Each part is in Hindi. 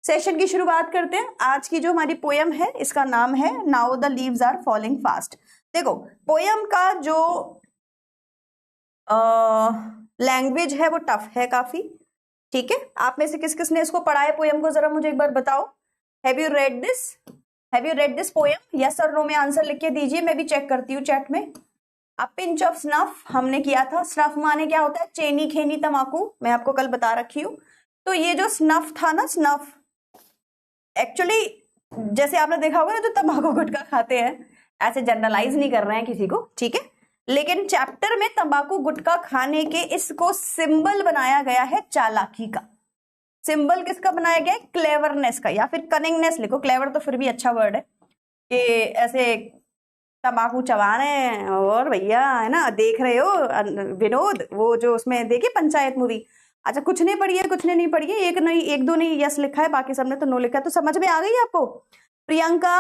सेशन की शुरुआत करते हैं। आज की जो हमारी पोयम है इसका नाम है now the leaves are falling fast. देखो पोयम का जो लैंग्वेज है वो टफ है काफी, ठीक है। आप में से किस किस ने इसको पढ़ा है पोयम को, जरा मुझे एक बार बताओ। Have you read this? Have you read this poem? Yes और नो में आंसर लिख के दीजिए, मैं भी चेक करती हूँ चैट में। अ पिंच ऑफ स्नफ हमने किया था। स्नफ माने क्या होता है? चेनी खेनी तंबाकू, मैं आपको कल बता रखी हूँ। तो ये जो स्नफ था ना, स्नफ एक्चुअली जैसे आपने देखा होगा ना जो तंबाकू गुटखा खाते हैं, ऐसे जनरलाइज नहीं कर रहे हैं किसी को, ठीक है। लेकिन चैप्टर में तंबाकू गुटखा खाने के इसको सिंबल बनाया गया है चालाकी का। सिंबल किसका बनाया गया है? क्लेवरनेस का, या फिर कनिंगनेस लिखो, क्लेवर तो फिर भी अच्छा वर्ड है। कि ऐसे तंबाकू चबा रहे हैं और भैया है ना, देख रहे हो विनोद, वो जो उसमें देखिए पंचायत मूवी। अच्छा कुछ नहीं पढ़ी है, कुछ ने नहीं पढ़ी है, एक नहीं एक दो नहीं यस लिखा है, बाकी सबने तो नो लिखा है। तो समझ में आ गई आपको? प्रियंका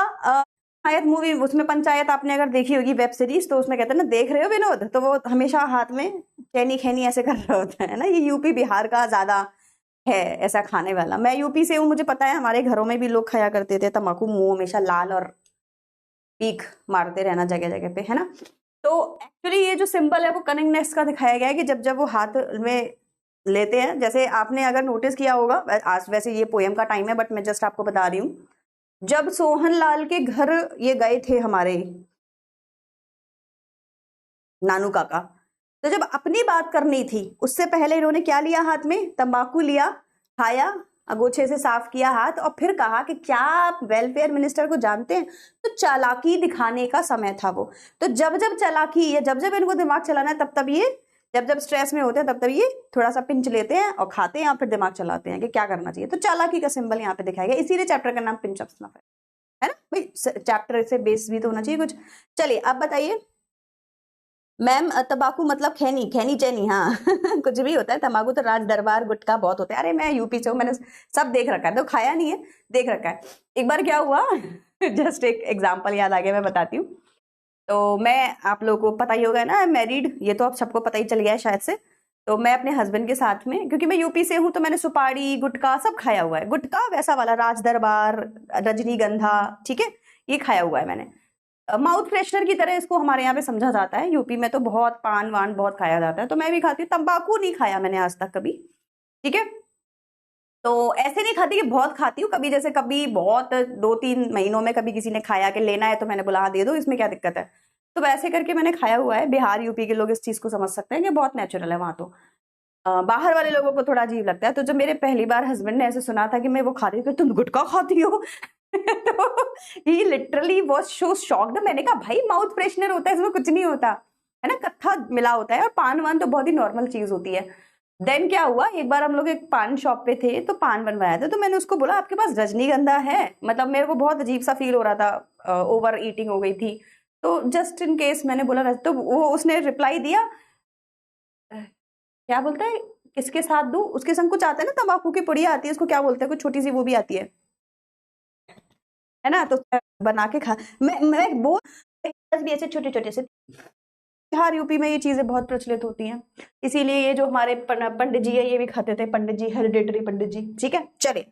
पंचायत मूवी, उसमें पंचायत आपने अगर देखी होगी वेब सीरीज, तो उसमें कहते हैं ना देख रहे हो विनोद, तो वो हमेशा हाथ में चैनी खैनी ऐसे कर रहा होता है ना। ये यूपी बिहार का ज्यादा है ऐसा खाने वाला। मैं यूपी से हूँ, मुझे पता है हमारे घरों में भी लोग खाया करते थे तम्बाकू, मुंह हमेशा लाल और पीक मारते रहना जगह जगह पे, है ना। तो एक्चुअली ये जो सिंबल है वो कनिंगनेस का दिखाया गया है कि जब जब वो हाथ में लेते हैं, जैसे आपने अगर नोटिस किया होगा, आज वैसे ये पोयम का टाइम है बट मैं जस्ट आपको बता रही हूँ, जब सोहन लाल के घर ये गए थे हमारे नानू काका, तो जब अपनी बात करनी थी उससे पहले इन्होंने क्या लिया हाथ में? तंबाकू लिया, खाया, अगोछे से साफ किया हाथ, और फिर कहा कि क्या आप वेलफेयर मिनिस्टर को जानते हैं? तो चालाकी दिखाने का समय था वो। तो जब जब चालाकी या जब जब इनको दिमाग चलाना है, तब तब ये, जब जब स्ट्रेस में होते हैं तब तब ये थोड़ा सा पिंच लेते हैं और खाते हैं, और फिर दिमाग चलाते हैं कि क्या करना चाहिए। तो चालाकी का सिंबल यहाँ पे दिखाया गया, इसीलिए चैप्टर का नाम पिंच ऑफ स्नफ है ना भाई। चैप्टर से बेस भी तो होना चाहिए कुछ। चलिए अब बताइए मैम, तंबाकू मतलब खैनी, खैनी चैनी, हाँ कुछ भी होता है। तंबाकू तो राज दरबार गुटखा बहुत होता है। अरे मैं यूपी से हूँ, मैंने सब देख रखा है, तो खाया नहीं है, देख रखा है। एक बार क्या हुआ जस्ट एक एग्जांपल याद आ गया, मैं बताती हूँ। तो मैं, आप लोगों को पता ही होगा ना, मैरिड, ये तो आप सबको पता ही चल गया है शायद से। तो मैं अपने हस्बैंड के साथ में, क्योंकि मैं यूपी से हूँ, तो मैंने सुपारी गुटखा सब खाया हुआ है। गुटखा वैसा वाला राज दरबार, रजनीगंधा, ठीक है, ये खाया हुआ है मैंने। माउथ फ्रेशनर की तरह इसको हमारे यहाँ पे समझा जाता है। यूपी में तो बहुत पान वान बहुत खाया जाता है, तो मैं भी खाती हूँ। तंबाकू नहीं खाया मैंने आज तक कभी, ठीक है। तो ऐसे नहीं खाती कि बहुत खाती हूँ, कभी जैसे कभी बहुत 2-3 महीनों में कभी किसी ने खाया कि लेना है, तो मैंने बोला हाँ दे दो, इसमें क्या दिक्कत है। तो वैसे करके मैंने खाया हुआ है। बिहार यूपी के लोग इस चीज को समझ सकते हैं कि बहुत नेचुरल है वहां। तो बाहर वाले लोगों को थोड़ा अजीब लगता है। तो जब मेरे पहली बार हस्बैंड ने ऐसे सुना था कि मैं वो खा रही हूँ, तुम गुटखा खाती हो तो ही लिटरली वाज सो शॉक्ड। मैंने कहा भाई माउथ फ्रेशनर होता है, इसमें कुछ नहीं होता है ना, कत्था मिला होता है, और पान वान तो बहुत ही नॉर्मल चीज होती है। देन क्या हुआ, एक बार हम लोग एक पान शॉप पे थे, तो पान बनवाया था, तो मैंने उसको बोला आपके पास रजनीगंधा है? मतलब मेरे को बहुत अजीब सा फील हो रहा था, ओवर ईटिंग हो गई थी, तो जस्ट इन केस मैंने बोला। तो वो उसने रिप्लाई दिया, क्या बोलता है, किसके साथ दूं? उसके संग कुछ आता है ना, तंबाकू की पुड़िया आती है, उसको क्या बोलते हैं, कुछ छोटी सी वो भी आती है ना, तो बना के खा। मैं वो भी ऐसे छोटे छोटे से, बिहार यूपी में ये चीजें बहुत प्रचलित होती हैं, इसीलिए ये जो हमारे पंडित जी है ये भी खाते थे, पंडित जी, हेरिडेटरी पंडित जी, ठीक है। चलिए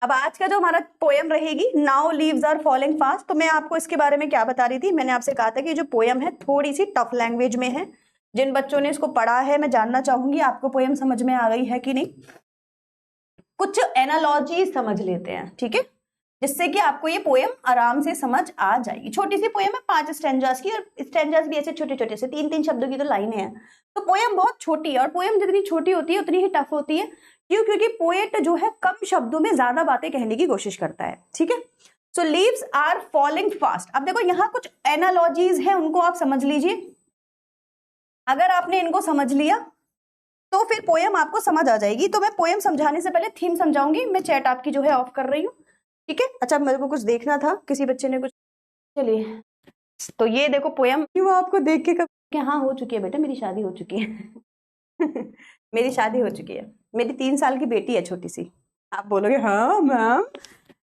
अब आज का जो हमारा पोयम रहेगी, now leaves are falling fast. तो मैं आपको इसके बारे में क्या बता रही थी, मैंने आपसे कहा था कि जो पोयम है थोड़ी सी टफ लैंग्वेज में है। जिन बच्चों ने इसको पढ़ा है, मैं जानना चाहूंगी आपको पोयम समझ में आ गई है कि नहीं। कुछ एनालॉजी समझ लेते हैं, ठीक है, जिससे कि आपको ये पोयम आराम से समझ आ जाएगी। छोटी सी पोयम है, 5 स्टैंजास की, और स्टैंजास भी ऐसे छोटे छोटे से 3-3 शब्दों की तो लाइनें हैं। तो पोयम बहुत छोटी है, और पोयम जितनी छोटी होती है उतनी ही टफ होती है। क्यों? क्योंकि पोएट जो है कम शब्दों में ज्यादा बातें कहने की कोशिश करता है, ठीक है। सो लीव्स आर फॉलिंग फास्ट। अब देखो यहाँ कुछ एनालॉजीज है, उनको आप समझ लीजिए। अगर आपने इनको समझ लिया तो फिर पोयम आपको समझ आ जाएगी। तो मैं पोयम समझाने से पहले थीम समझाऊंगी। मैं चैट आपकी जो है ऑफ कर रही हूँ, ठीक है। अच्छा मेरे को कुछ देखना था, किसी बच्चे ने कुछ, चलिए तो ये देखो पोयम, क्यों आपको देख के कब, हाँ हो चुकी है बेटा, मेरी शादी हो चुकी है मेरी शादी हो चुकी है, मेरी 3 साल की बेटी है छोटी सी। आप बोलोगे हाँ मैम,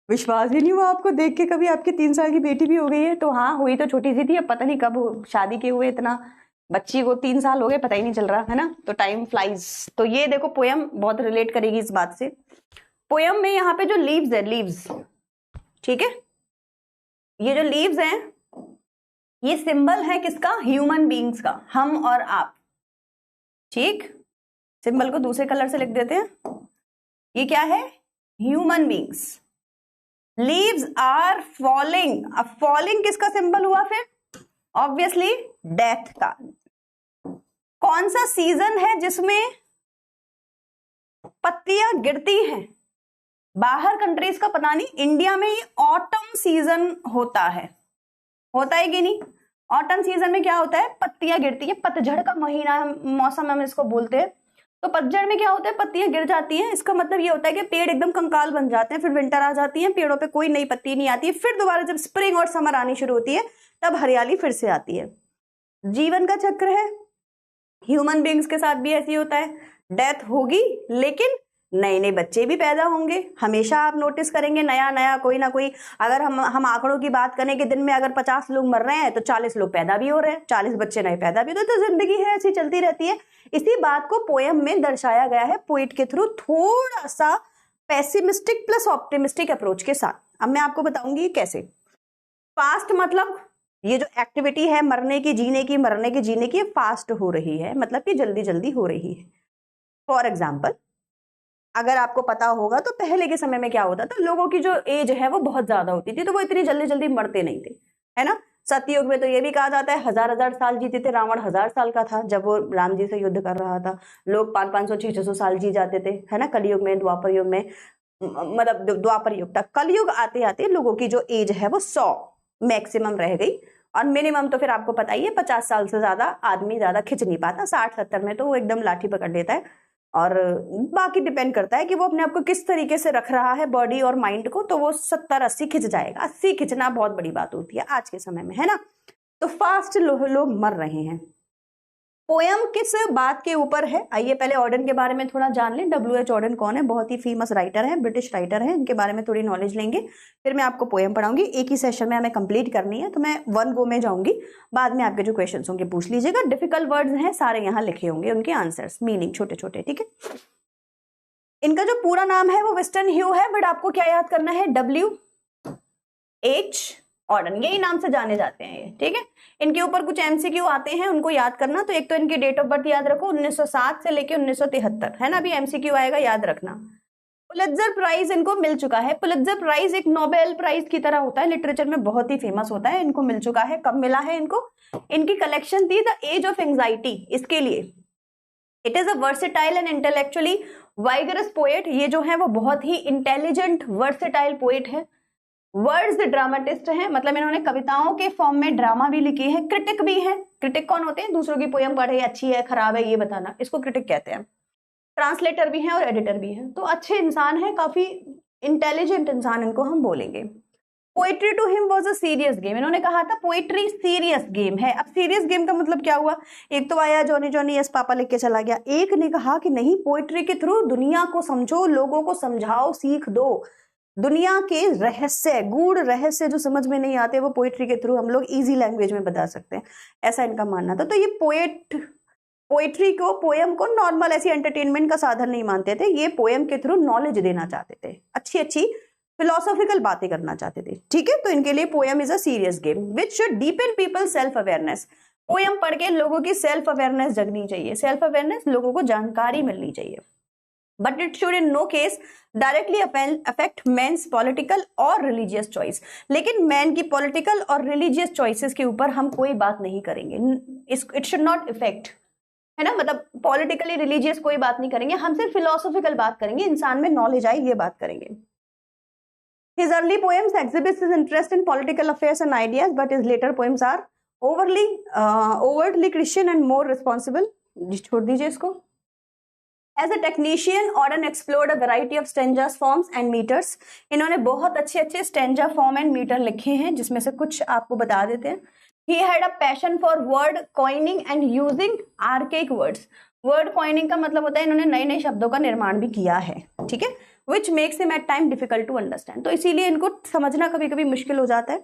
विश्वास ही नहीं हुआ आपको देख के कभी, आपकी 3 साल की बेटी भी हो गई है। तो हाँ हुई तो छोटी सी थी, अब पता नहीं कब शादी के हुए, इतना बच्ची को 3 साल हो गए पता ही नहीं चल रहा है ना, तो टाइम फ्लाइज। तो ये देखो पोयम बहुत रिलेट करेगी इस बात से। पोयम में यहाँ पे जो लीव्स है, लीव्स, ठीक है, ये जो लीव्स हैं ये सिंबल है किसका? ह्यूमन बीइंग्स का, हम और आप। ठीक, सिंबल को दूसरे कलर से लिख देते हैं। ये क्या है? Human beings. Leaves are falling. अब फॉलिंग किसका सिंबल हुआ फिर? ऑब्वियसली डेथ का। कौन सा सीजन है जिसमें पत्तियां गिरती हैं? बाहर कंट्रीज का पता नहीं, इंडिया में ये ऑटम सीजन होता है कि नहीं? ऑटम सीजन में क्या होता है? पत्तियां गिरती है, पतझड़ का महीना मौसम हम इसको बोलते हैं। तो पतझड़ में क्या होता है? पत्तियां गिर जाती हैं। इसका मतलब ये होता है कि पेड़ एकदम कंकाल बन जाते हैं, फिर विंटर आ जाती है, पेड़ों पे कोई नई पत्ती नहीं आती है, फिर दोबारा जब स्प्रिंग और समर आनी शुरू होती है तब हरियाली फिर से आती है। जीवन का चक्र है, ह्यूमन बीइंग्स के साथ भी ऐसे ही होता है। डेथ होगी लेकिन नए नए बच्चे भी पैदा होंगे। हमेशा आप नोटिस करेंगे नया नया कोई ना कोई, अगर हम आंकड़ों की बात करें कि दिन में अगर 50 लोग मर रहे हैं तो 40 लोग पैदा भी हो रहे हैं, 40 बच्चे नए पैदा भी, तो जिंदगी है ऐसी चलती रहती है। इसी बात को पोयम में दर्शाया गया है पोइट के थ्रू, थोड़ा सा पेसिमिस्टिक प्लस ऑप्टिमिस्टिक अप्रोच के साथ। अब मैं आपको बताऊंगी कैसे। फास्ट मतलब ये जो एक्टिविटी है मरने की जीने की, मरने की जीने की, फास्ट हो रही है, मतलब कि जल्दी जल्दी हो रही है। फॉर एग्जाम्पल, अगर आपको पता होगा तो पहले के समय में क्या होता था, लोगों की जो एज है वो बहुत ज्यादा होती थी, तो वो इतनी जल्दी जल्दी मरते नहीं थे, है ना। सतयुग में तो ये भी कहा जाता है 1000 साल जीते थे। रावण 1000 साल का था जब वो राम जी से युद्ध कर रहा था। लोग 500 600 साल जी जाते थे, है ना। कलयुग में, द्वापर युग में, मतलब द्वापर युग तक, कलयुग आते आते लोगों की जो एज है वो 100 मैक्सिमम रह गई, और मिनिमम तो फिर आपको पता ही है 50 साल से ज्यादा आदमी ज्यादा खिंच नहीं पाता। 60-70 में तो वो एकदम लाठी पकड़ लेता है, और बाकी डिपेंड करता है कि वो अपने आप को किस तरीके से रख रहा है, बॉडी और माइंड को, तो वो 70-80 खिंच जाएगा। 80 खिंचना बहुत बड़ी बात होती है आज के समय में, है ना। तो फास्ट लोग मर रहे हैं। पोयम किस बात के ऊपर है? आइए पहले ऑर्डन के बारे में थोड़ा जान लें। W.H. ऑर्डन कौन है? बहुत ही फेमस राइटर है, ब्रिटिश राइटर है। इनके बारे में थोड़ी नॉलेज लेंगे, फिर मैं आपको पोयम पढ़ाऊंगी। एक ही सेशन में हमें कंप्लीट करनी है, तो मैं वन गो में जाऊंगी। बाद में आपके जो क्वेश्चन होंगे पूछ लीजिएगा। डिफिकल्ट वर्ड्स हैं सारे यहाँ लिखे होंगे, उनके आंसर्स, मीनिंग छोटे छोटे, ठीक है। इनका जो पूरा नाम है वो विंस्टन ह्यू है, बट आपको क्या याद करना है? W.H. ऑर्डन, यही नाम से जाने जाते हैं ये, ठीक है। इनके ऊपर कुछ एमसीक्यू आते हैं, उनको याद करना। तो एक तो इनकी डेट ऑफ बर्थ याद रखो, 1907 से लेके 1973, है ना। अभी एमसीक्यू आएगा, याद रखना। पुलित्जर प्राइज इनको मिल चुका है। पुलित्जर प्राइज एक नोबेल प्राइज की तरह होता है, लिटरेचर में बहुत ही फेमस होता है। इनको मिल चुका है। कब मिला है इनको? इनकी कलेक्शन थी द एज ऑफ एंजाइटी, इसके लिए। It is a versatile and intellectually vigorous poet. ये जो है वो बहुत ही इंटेलिजेंट वर्सेटाइल पोएट है। वर्ड्स ड्रामाटिस्ट हैं, मतलब इन्होंने कविताओं के फॉर्म में ड्रामा भी लिखी है। क्रिटिक भी है। क्रिटिक कौन होते हैं? दूसरों की पोयम पढ़े अच्छी है खराब है ये बताना, इसको क्रिटिक कहते हैं। ट्रांसलेटर भी हैं और एडिटर भी हैं। तो अच्छे इंसान हैं, काफी इंटेलिजेंट इंसान इनको हम बोलेंगे। Poetry to him was a serious game. इन्होंने कहा था पोएट्री सीरियस गेम है। अब सीरियस गेम का मतलब क्या हुआ? एक तो आया जॉनी जॉनी यस पापा लिख के चला गया, एक ने कहा कि नहीं, पोएट्री के थ्रू दुनिया को समझो, लोगों को समझाओ, सीख दो। दुनिया के रहस्य, गूढ़ रहस्य जो समझ में नहीं आते, वो पोएट्री के थ्रू हम लोग इजी लैंग्वेज में बता सकते हैं, ऐसा इनका मानना था। तो ये पोएट्री को, पोयम को नॉर्मल ऐसी एंटरटेनमेंट का साधन नहीं मानते थे। ये पोयम के थ्रू नॉलेज देना चाहते थे, अच्छी अच्छी फिलोसॉफिकल बातें करना चाहते थे, ठीक है। तो इनके लिए poem is a serious game which should deepen people self awareness. Poem पढ़ के लोगों की सेल्फ अवेयरनेस जगनी चाहिए। सेल्फ अवेयरनेस, लोगों को जानकारी मिलनी चाहिए। But it should in no case directly affect men's political और रिलीजियस चॉइस। लेकिन मैन की पॉलिटिकल और रिलीजियस चॉइसेस के ऊपर हम कोई बात नहीं करेंगे। इट शुड नॉट इफेक्ट, है ना, मतलब पॉलिटिकली रिलीजियस कोई बात नहीं करेंगे, हम सिर्फ फिलोसॉफिकल बात करेंगे, इंसान में नॉलेज आए ये बात करेंगे। His early poems exhibits his interest in political affairs and ideas, but his later poems are overtly Christian and more responsible. छोड़ दीजिए इसको। As a technician, Auden explored a variety of stanzas, forms and meters. इन्होंने बहुत अच्छे अच्छे stanza form and meter लिखे हैं, जिसमें से कुछ आपको बता देते हैं। He had a passion for word coining and using archaic words. Word coining का मतलब होता है इन्होंने नए नए शब्दों का निर्माण भी किया है, ठीक है, which makes him at time difficult to understand. तो इसीलिए इनको समझना कभी कभी मुश्किल हो जाता है।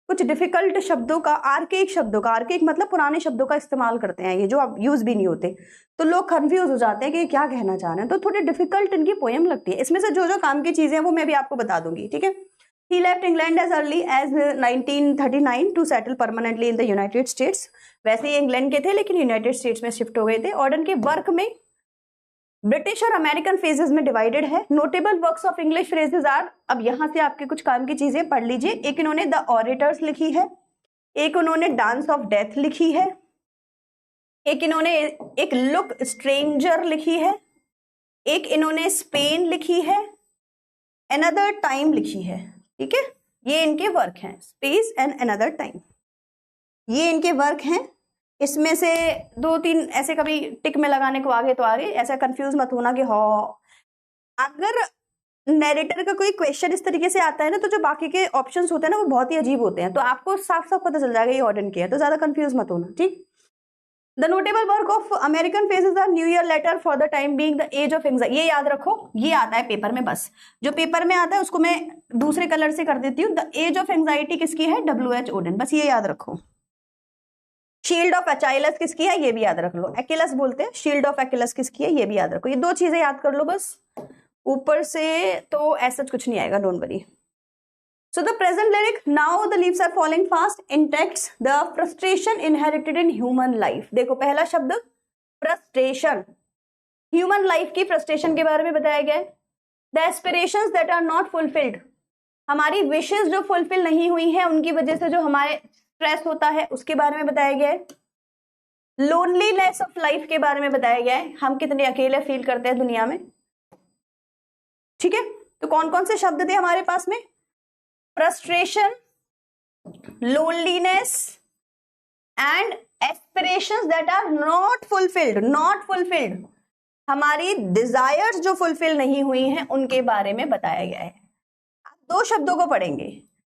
कुछ डिफिकल्ट शब्दों का, आर्केक मतलब पुराने शब्दों का इस्तेमाल करते हैं, ये जो अब यूज भी नहीं होते, तो लोग कंफ्यूज हो जाते हैं कि क्या कहना चाह रहे हैं, तो थोड़ी डिफिकल्ट इनकी पोयम लगती है। इसमें से जो जो काम की चीजें हैं वो मैं भी आपको बता दूंगी, ठीक है। He left England as early as 1939 to settle permanently in the United States. वैसे ये इंग्लैंड के थे लेकिन यूनाइटेड स्टेट्स में शिफ्ट हो गए थे। और इनके वर्क में ब्रिटिश और अमेरिकन फेजेस में डिवाइडेड है। Notable works of English phrases are, अब यहां से आपके कुछ काम की चीजें पढ़ लीजिए। एक इन्होंने द ऑरेटर्स लिखी है, एक उन्होंने डांस ऑफ डेथ लिखी है, एक इन्होंने एक लुक स्ट्रेंजर लिखी है, एक इन्होंने स्पेन लिखी है, अनदर टाइम लिखी है, ठीक है। ये इनके वर्क हैं, स्पेस एंड अनदर टाइम, ये इनके वर्क हैं। इसमें से 2-3 ऐसे कभी टिक में लगाने को आगे तो आगे, ऐसा कंफ्यूज मत होना कि हाँ, अगर नैरेटर का कोई क्वेश्चन इस तरीके से आता है ना, तो जो बाकी के ऑप्शंस होते हैं ना वो बहुत ही अजीब होते हैं, तो आपको साफ साफ पता चल जाएगा ये ऑर्डन किया है, तो ज्यादा कंफ्यूज मत होना, ठीक। The notable work of American faces are new year letter for the time being, the age of anxiety, ये याद रखो, ये आता है पेपर में, बस जो पेपर में आता है उसको मैं दूसरे कलर से कर देती हूँ। द एज ऑफ एंजाइटी किसकी है? W.H. ओडेन, बस ये याद रखो। शील्ड ऑफ अचाइलस किसकी है? ये भी याद रख लो, अकिलस बोलते हैं, शील्ड ऑफ अकिलस किसकी है? ये भी याद रखो। ये 2 चीजें याद कर लो बस, ऊपर से तो ऐसा कुछ नहीं आएगा, don't worry. So the present lyric, now the leaves are falling fast, intakes the frustration inherited in human life. देखो पहला शब्द frustration, human life की frustration के बारे में बताया गया है। The aspirations that are not fulfilled, हमारी wishes जो fulfill नहीं हुई है उनकी वजह से जो हमारे stress होता है उसके बारे में बताया गया है। loneliness of life के बारे में बताया गया है, हम कितने अकेले फील करते हैं दुनिया में, ठीक है। तो कौन कौन से शब्द थे हमारे पास में? frustration, loneliness and aspirations that are not fulfilled, हमारी desires जो fulfill नहीं हुई हैं उनके बारे में बताया गया है। आप 2 शब्दों को पढ़ेंगे।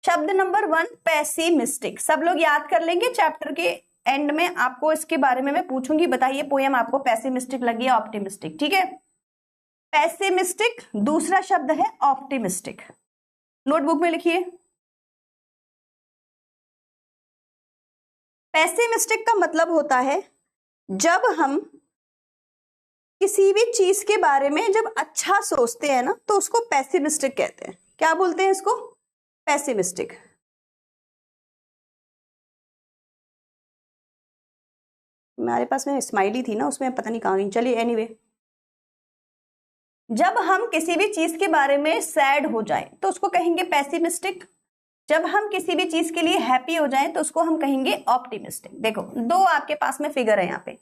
शब्द नंबर 1 pessimistic, सब लोग याद कर लेंगे, चैप्टर के एंड में आपको इसके बारे में मैं पूछूंगी, बताइए पोयम आपको pessimistic लगी या optimistic, ठीक है। pessimistic, दूसरा शब्द है optimistic, नोटबुक में लिखिए। पेसिमिस्टिक का मतलब होता है जब हम किसी भी चीज के बारे में जब अच्छा सोचते हैं ना, तो उसको पेसिमिस्टिक कहते हैं। क्या बोलते हैं इसको? पेसिमिस्टिक। हमारे पास में स्माइली थी ना, उसमें पता नहीं कहाँ गई, चलिए एनीवे। जब हम किसी भी चीज के बारे में सैड हो जाए तो उसको कहेंगे पेसिमिस्टिक, जब हम किसी भी चीज के लिए हैप्पी हो जाए तो उसको हम कहेंगे ऑप्टिमिस्टिक। देखो 2 आपके पास में फिगर है यहाँ पे।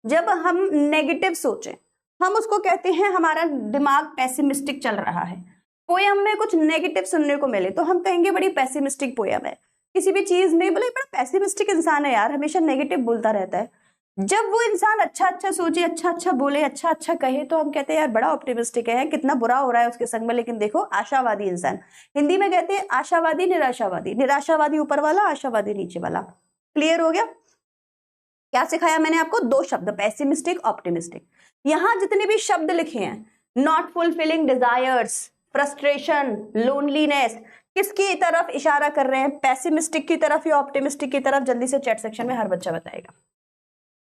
जब हम नेगेटिव सोचें हम उसको कहते हैं हमारा दिमाग पेसिमिस्टिक चल रहा है। पोयम में कुछ नेगेटिव सुनने को मिले तो हम कहेंगे बड़ी पेसिमिस्टिक पोयम है। किसी भी चीज में बोले बड़ा पेसिमिस्टिक इंसान है यार, हमेशा नेगेटिव बोलता रहता है। जब वो इंसान अच्छा अच्छा सोचे, अच्छा अच्छा बोले, अच्छा अच्छा कहे, तो हम कहते हैं यार बड़ा ऑप्टिमिस्टिक है, कितना बुरा हो रहा है उसके संग में, लेकिन देखो आशावादी इंसान। हिंदी में कहते हैं आशावादी निराशावादी, निराशावादी ऊपर वाला, आशावादी नीचे वाला। क्लियर हो गया? क्या सिखाया मैंने आपको? 2 शब्द, पेसिमिस्टिक, ऑप्टिमिस्टिक। यहां जितने भी शब्द लिखे हैं, not fulfilling desires, frustration, loneliness, किसकी तरफ इशारा कर रहे हैं? पेसिमिस्टिक की तरफ या ऑप्टिमिस्टिक की तरफ? जल्दी से चैट सेक्शन में हर बच्चा बताएगा।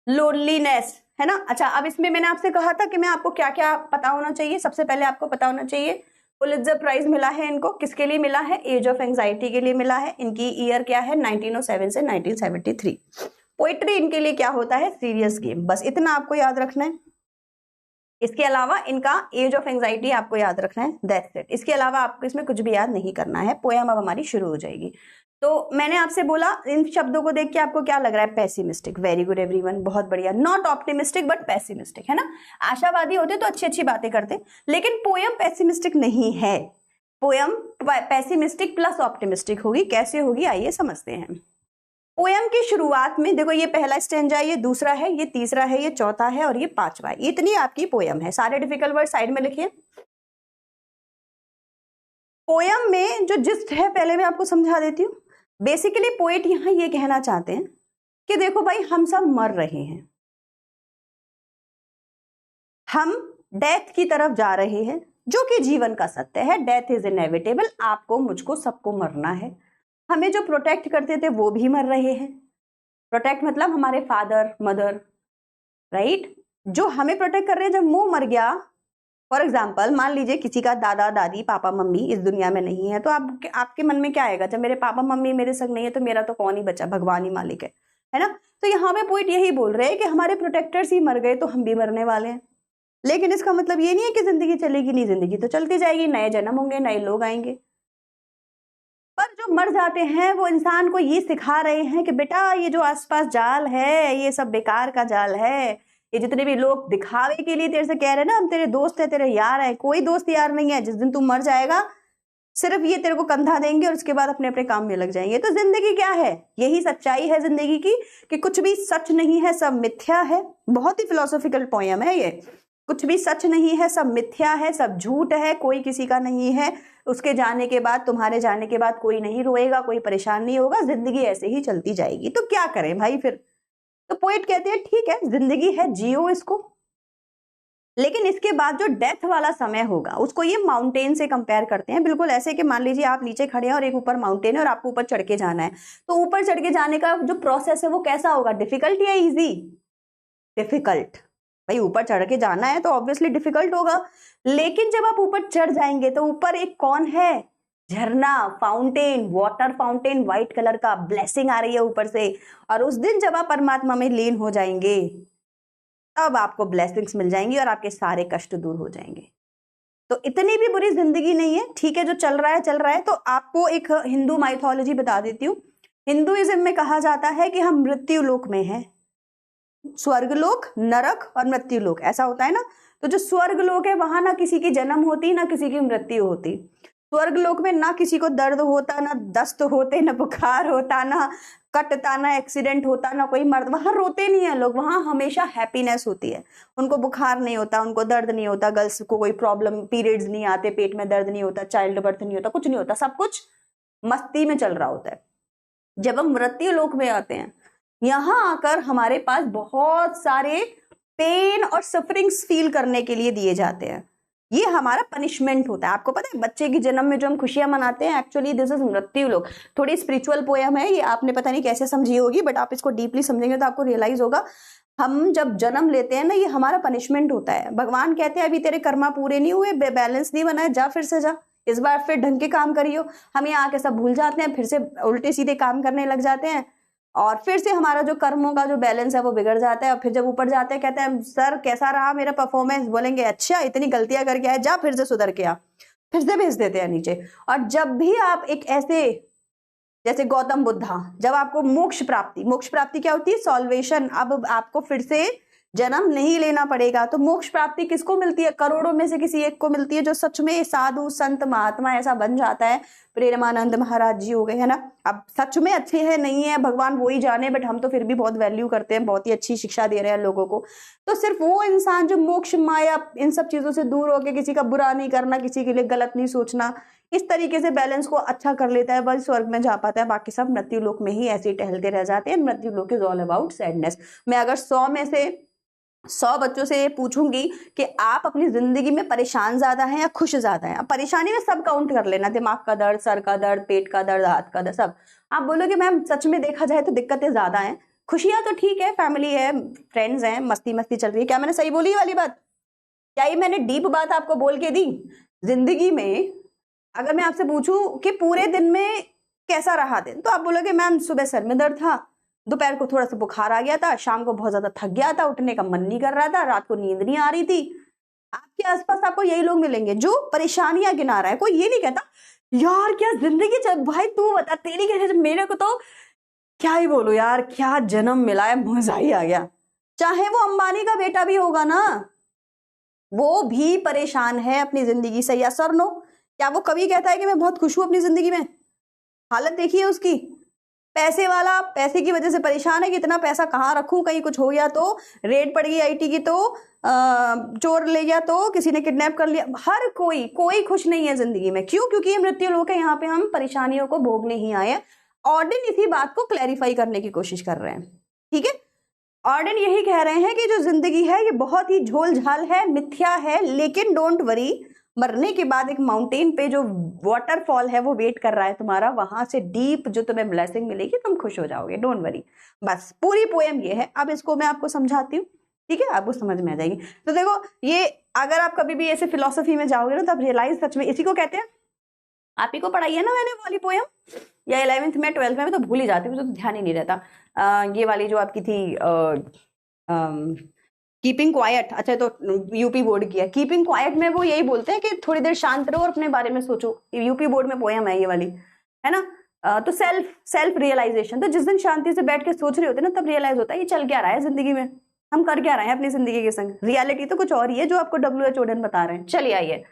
लोनलीनेस है ना। अच्छा, अब इसमें मैंने आपसे कहा था कि मैं आपको क्या क्या पता होना चाहिए। सबसे पहले आपको पता होना चाहिए पुलित्जर प्राइज मिला है इनको, किसके लिए मिला है? एज ऑफ एंजाइटी के लिए मिला है। इनकी ईयर क्या है? 1907 से 1973। पोइट्री इनके लिए क्या होता है? Serious game. बस इतना आपको याद रखना है। इसके अलावा इनका एज ऑफ एंजाइटी आपको याद रखना है, दैट्स इट। इसके अलावा आपको इसमें कुछ भी याद नहीं करना है। पोयम अब हमारी शुरू हो जाएगी। तो मैंने आपसे बोला इन शब्दों को देख के आपको क्या लग रहा है? पेसिमिस्टिक। वेरी गुड एवरीवन, बहुत बढ़िया। नॉट ऑप्टिमिस्टिक बट पेसिमिस्टिक, है ना। आशावादी होते तो अच्छी अच्छी बातें करते, लेकिन पोयम पेसिमिस्टिक नहीं है। पोयम पेसिमिस्टिक प्लस ऑप्टिमिस्टिक होगी। कैसे होगी आइए समझते हैं। पोयम की शुरुआत में देखो, ये पहला स्टेंजा, ये दूसरा है, ये तीसरा है, ये चौथा है और ये 5वां है। इतनी आपकी पोयम है। सारे डिफिकल्ट वर्ड साइड में लिखिए। पोयम में जो जिस्ट है पहले मैं आपको समझा देती हूँ। बेसिकली पोएट यहां ये कहना चाहते हैं कि देखो भाई, हम सब मर रहे हैं, हम डेथ की तरफ जा रहे हैं, जो कि जीवन का सत्य है। डेथ इज इनएविटेबल, आपको मुझको सबको मरना है। हमें जो प्रोटेक्ट करते थे वो भी मर रहे हैं। प्रोटेक्ट मतलब हमारे फादर मदर, राइट, जो हमें प्रोटेक्ट कर रहे हैं, जब वो मर गया, फॉर एग्जाम्पल मान लीजिए किसी का दादा दादी पापा मम्मी इस दुनिया में नहीं है, तो आपके मन में क्या आएगा, जब मेरे पापा मम्मी मेरे संग नहीं है तो मेरा तो कौन ही बचा, भगवान ही मालिक है ना। तो यहाँ पे पॉइंट यही बोल रहे हैं कि हमारे प्रोटेक्टर्स ही मर गए तो हम भी मरने वाले हैं। लेकिन इसका मतलब ये नहीं है कि जिंदगी चलेगी नहीं, जिंदगी तो चलती जाएगी, नए जन्म होंगे, नए लोग आएंगे। पर जो मर जाते हैं वो इंसान को ये सिखा रहे हैं कि बेटा ये जो आसपास जाल है ये सब बेकार का जाल है। ये जितने भी लोग दिखावे के लिए तेरे से कह रहे हैं ना हम तेरे दोस्त है, तेरे यार है, कोई दोस्त यार नहीं है। जिस दिन तू मर जाएगा सिर्फ ये तेरे को कंधा देंगे और उसके बाद अपने अपने काम में लग जाएंगे। तो जिंदगी क्या है, यही सच्चाई है जिंदगी की कि कुछ भी सच नहीं है, सब मिथ्या है। बहुत ही फिलोसॉफिकल पोयम है ये। कुछ भी सच नहीं है, सब मिथ्या है, सब झूठ है, कोई किसी का नहीं है। उसके जाने के बाद, तुम्हारे जाने के बाद कोई नहीं रोएगा, कोई परेशान नहीं होगा, जिंदगी ऐसे ही चलती जाएगी। तो क्या करें भाई फिर? तो पोएट कहते हैं ठीक है जिंदगी है, जियो इसको, लेकिन इसके बाद जो डेथ वाला समय होगा उसको ये माउंटेन से कंपेयर करते हैं। बिल्कुल ऐसे कि मान लीजिए आप नीचे खड़े हैं और एक ऊपर माउंटेन है और आपको ऊपर चढ़ के जाना है। तो ऊपर चढ़ के जाने का जो प्रोसेस है वो कैसा होगा, डिफिकल्ट या इजी? डिफिकल्ट। भाई ऊपर चढ़ के जाना है तो ऑब्वियसली डिफिकल्ट होगा। लेकिन जब आप ऊपर चढ़ जाएंगे तो ऊपर एक कौन है, झरना, fountain, water fountain, white colour का, ब्लेसिंग आ रही है ऊपर से। और उस दिन जब आप परमात्मा में लीन हो जाएंगे तब आपको ब्लेसिंग्स मिल जाएंगी और आपके सारे कष्ट दूर हो जाएंगे। तो इतनी भी बुरी जिंदगी नहीं है, ठीक है, जो चल रहा है चल रहा है। तो आपको एक हिंदू माइथोलॉजी बता देती हूँ। हिंदुइज्म में कहा जाता है कि हम मृत्यु लोक में हैं। स्वर्गलोक, नरक और मृत्यु लोक ऐसा होता है ना। तो जो स्वर्ग लोक है वहां ना किसी की जन्म होती ना किसी की मृत्यु होती। स्वर्ग लोक में ना किसी को दर्द होता, ना दस्त होते, ना बुखार होता, ना कटता, ना एक्सीडेंट होता, ना कोई मर्द, वहां रोते नहीं है लोग, वहां हमेशा हैप्पीनेस होती है। उनको बुखार नहीं होता, उनको दर्द नहीं होता, गर्ल्स को कोई प्रॉब्लम, पीरियड्स नहीं आते, पेट में दर्द नहीं होता, चाइल्ड बर्थ नहीं होता, कुछ नहीं होता, सब कुछ मस्ती में चल रहा होता है। जब हम मृत्यु लोक में आते हैं, यहां आकर हमारे पास बहुत सारे पेन और सफरिंग्स फील करने के लिए दिए जाते हैं। ये हमारा पनिशमेंट होता है। आपको पता है बच्चे की जन्म में जो हम खुशियां मनाते हैं, एक्चुअली दिस इज मृत्यु लोक। थोड़ी स्पिरिचुअल पोयम है ये, आपने पता नहीं कैसे समझी होगी, बट आप इसको डीपली समझेंगे तो आपको रियलाइज होगा हम जब जन्म लेते हैं ना, ये हमारा पनिशमेंट होता है। भगवान कहते हैं अभी तेरे कर्मा पूरे नहीं हुए, बैलेंस नहीं बना है, जा फिर से जा, इस बार फिर ढंग के काम करियो। हम यहाँ आके सब भूल जाते हैं, फिर से उल्टे सीधे काम करने लग जाते हैं और फिर से हमारा जो कर्मों का जो बैलेंस है वो बिगड़ जाता है। और फिर जब ऊपर जाते हैं कहते हैं सर कैसा रहा मेरा परफॉर्मेंस, बोलेंगे अच्छा इतनी गलतियां करके आए, जा फिर से सुधर के आ, फिर से भेज देते हैं नीचे। और जब भी आप एक ऐसे, जैसे गौतम बुद्धा, जब आपको मोक्ष प्राप्ति क्या होती है, सॉल्वेशन, अब आपको फिर से जन्म नहीं लेना पड़ेगा। तो मोक्ष प्राप्ति किसको मिलती है, करोड़ों में से किसी एक को मिलती है जो सच में साधु संत महात्मा ऐसा बन जाता है। प्रेमानंद महाराज जी हो गए, है ना। अब सच में अच्छे हैं नहीं है भगवान वो ही जाने, बट हम तो फिर भी बहुत वैल्यू करते हैं, बहुत ही अच्छी शिक्षा दे रहे हैं लोगों को। तो सिर्फ वो इंसान जो मोक्ष माया इन सब चीजों से दूर होकर किसी का बुरा नहीं करना, किसी के लिए गलत नहीं सोचना, इस तरीके से बैलेंस को अच्छा कर लेता है, वही स्वर्ग में जा पाता है। बाकी सब मृत्यु लोक में ही ऐसे ही टहलते रह जाते हैं। मृत्यु लोक इज ऑल अबाउट सैडनेस। मैं अगर 100 में से 100 बच्चों से ये पूछूंगी कि आप अपनी जिंदगी में परेशान ज्यादा हैं या खुश ज्यादा हैं, अब परेशानी में सब काउंट कर लेना, दिमाग का दर्द, सर का दर्द, पेट का दर्द, हाथ का दर्द, सब। आप बोलोगे मैम सच में देखा जाए तो दिक्कतें ज्यादा हैं, खुशियां तो ठीक है, फैमिली है, फ्रेंड्स हैं, मस्ती मस्ती चल रही है। क्या मैंने सही बोली ये वाली बात? क्या ये मैंने डीप बात आपको बोल के दी? जिंदगी में अगर मैं आपसे पूछूं कि पूरे दिन में कैसा रहा दिन, तो आप बोलोगे मैम सुबह सर में दर्द था, दोपहर को थोड़ा सा बुखार आ गया था, शाम को बहुत ज्यादा थक गया था, उठने का मन नहीं कर रहा था, रात को नींद नहीं आ रही थी। आपके आसपास आपको यही लोग मिलेंगे जो परेशानियां गिना रहा है। कोई ये नहीं कहता यार क्या जिंदगी चल, भाई तू बता तेरी कैसे, मेरे को तो क्या ही बोलो यार, क्या जन्म मिला है, मजा ही आ गया। चाहे वो अंबानी का बेटा भी होगा ना, वो भी परेशान है अपनी जिंदगी से, या सर नो? क्या वो कभी कहता है कि मैं बहुत खुश हूं अपनी जिंदगी में? हालत देखिए उसकी। पैसे वाला पैसे की वजह से परेशान है कि इतना पैसा कहाँ रखूं, कहीं कुछ हो गया तो, रेड पड़ गई आईटी की तो, चोर ले गया तो, किसी ने किडनैप कर लिया। हर कोई खुश नहीं है जिंदगी में। क्यों? क्योंकि ये मृत्यु लोक है, यहाँ पे हम परेशानियों को भोगने ही आए हैं। ऑर्डिन इसी बात को क्लैरिफाई करने की कोशिश कर रहे हैं, ठीक है। ऑर्डिन यही कह रहे हैं कि जो जिंदगी है ये बहुत ही झोल झाल है, मिथ्या है, लेकिन डोंट वरी, मरने के बाद एक माउंटेन पे जो वाटरफॉल है वो वेट कर रहा है तुम्हारा, वहां से डीप जो तुम्हें ब्लेसिंग मिलेगी, तुम खुश हो जाओगे, डोंट वरी। बस पूरी पोएम ये है। अब इसको मैं आपको समझाती हूँ, ठीक है, आपको समझ में आ जाएगी। तो देखो ये अगर आप कभी भी ऐसे फिलोसफी में जाओगे ना तब रियलाइज सच में इसी को कहते हैं। आप ही को पढ़ाई है ना मैंने वाली पोएम, या 11th में 12th में, तो भूल ही जाती हूँ, मुझे तो ध्यान ही नहीं रहता। ये वाली जो आपकी थी कीपिंग क्वाइट, अच्छा तो यूपी बोर्ड की है। कीपिंग क्वाइट में वो यही बोलते हैं कि थोड़ी देर शांत रहो और अपने बारे में सोचो। यूपी बोर्ड में पोएम है ये वाली, है ना। तो सेल्फ रियलाइजेशन, तो जिस दिन शांति से बैठ के सोच रहे होते हैं ना तब रियलाइज होता है ये चल क्या रहा है जिंदगी में, हम कर क्या रहे हैं अपनी जिंदगी के संग। रियलिटी तो कुछ और ही है जो आपको WHO ओडेन बता रहे हैं। चलिए आइए,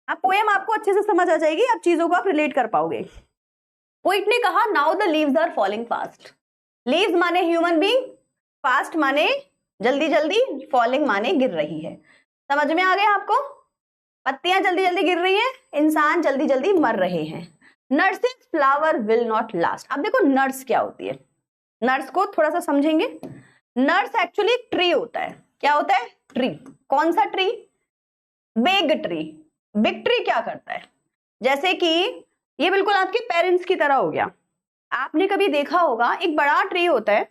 अब पोएम आपको अच्छे से समझ आ जाएगी, आप चीजों को आप रिलेट कर पाओगे। पोइट ने कहा now the leaves are falling fast. Leaves माने ह्यूमन बीइंग, फास्ट माने जल्दी जल्दी, फॉलिंग माने गिर रही है। समझ में आ गया आपको? पत्तियां जल्दी जल्दी गिर रही हैं, इंसान जल्दी जल्दी मर रहे हैं। Nurses flower will not last. अब देखो नर्स क्या होती है, नर्स को थोड़ा सा समझेंगे। नर्स एक्चुअली ट्री होता है। क्या होता है? ट्री। कौन सा tree? Big tree. Big tree क्या करता है? जैसे कि ये बिल्कुल आपके पेरेंट्स की तरह हो गया। आपने कभी देखा होगा एक बड़ा ट्री होता है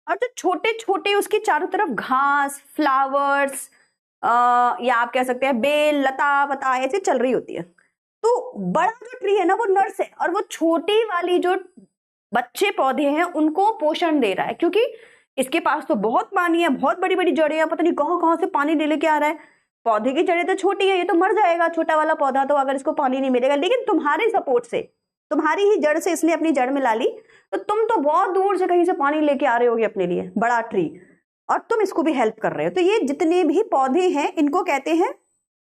और जो छोटे छोटे उसके चारों तरफ घास, फ्लावर्स, या आप कह सकते हैं बेल, लता वता ऐसे चल रही होती है। तो बड़ा जो ट्री है ना वो नर्स है, और वो छोटी वाली जो बच्चे पौधे हैं उनको पोषण दे रहा है, क्योंकि इसके पास तो बहुत पानी है, बहुत बड़ी बड़ी जड़ें हैं, पता नहीं कहां कहां से पानी ले लेके आ रहा है। पौधे की जड़ें तो छोटी है, ये तो मर जाएगा छोटा वाला पौधा तो अगर इसको पानी नहीं मिलेगा। लेकिन तुम्हारे सपोर्ट से, तुम्हारी ही जड़ से इसने अपनी जड़ मिला ली, तो तुम तो बहुत दूर से कहीं से पानी लेके आ रहे होगे अपने लिए, बड़ा ट्री, और तुम इसको भी हेल्प कर रहे हो। तो ये जितने भी पौधे हैं इनको कहते हैं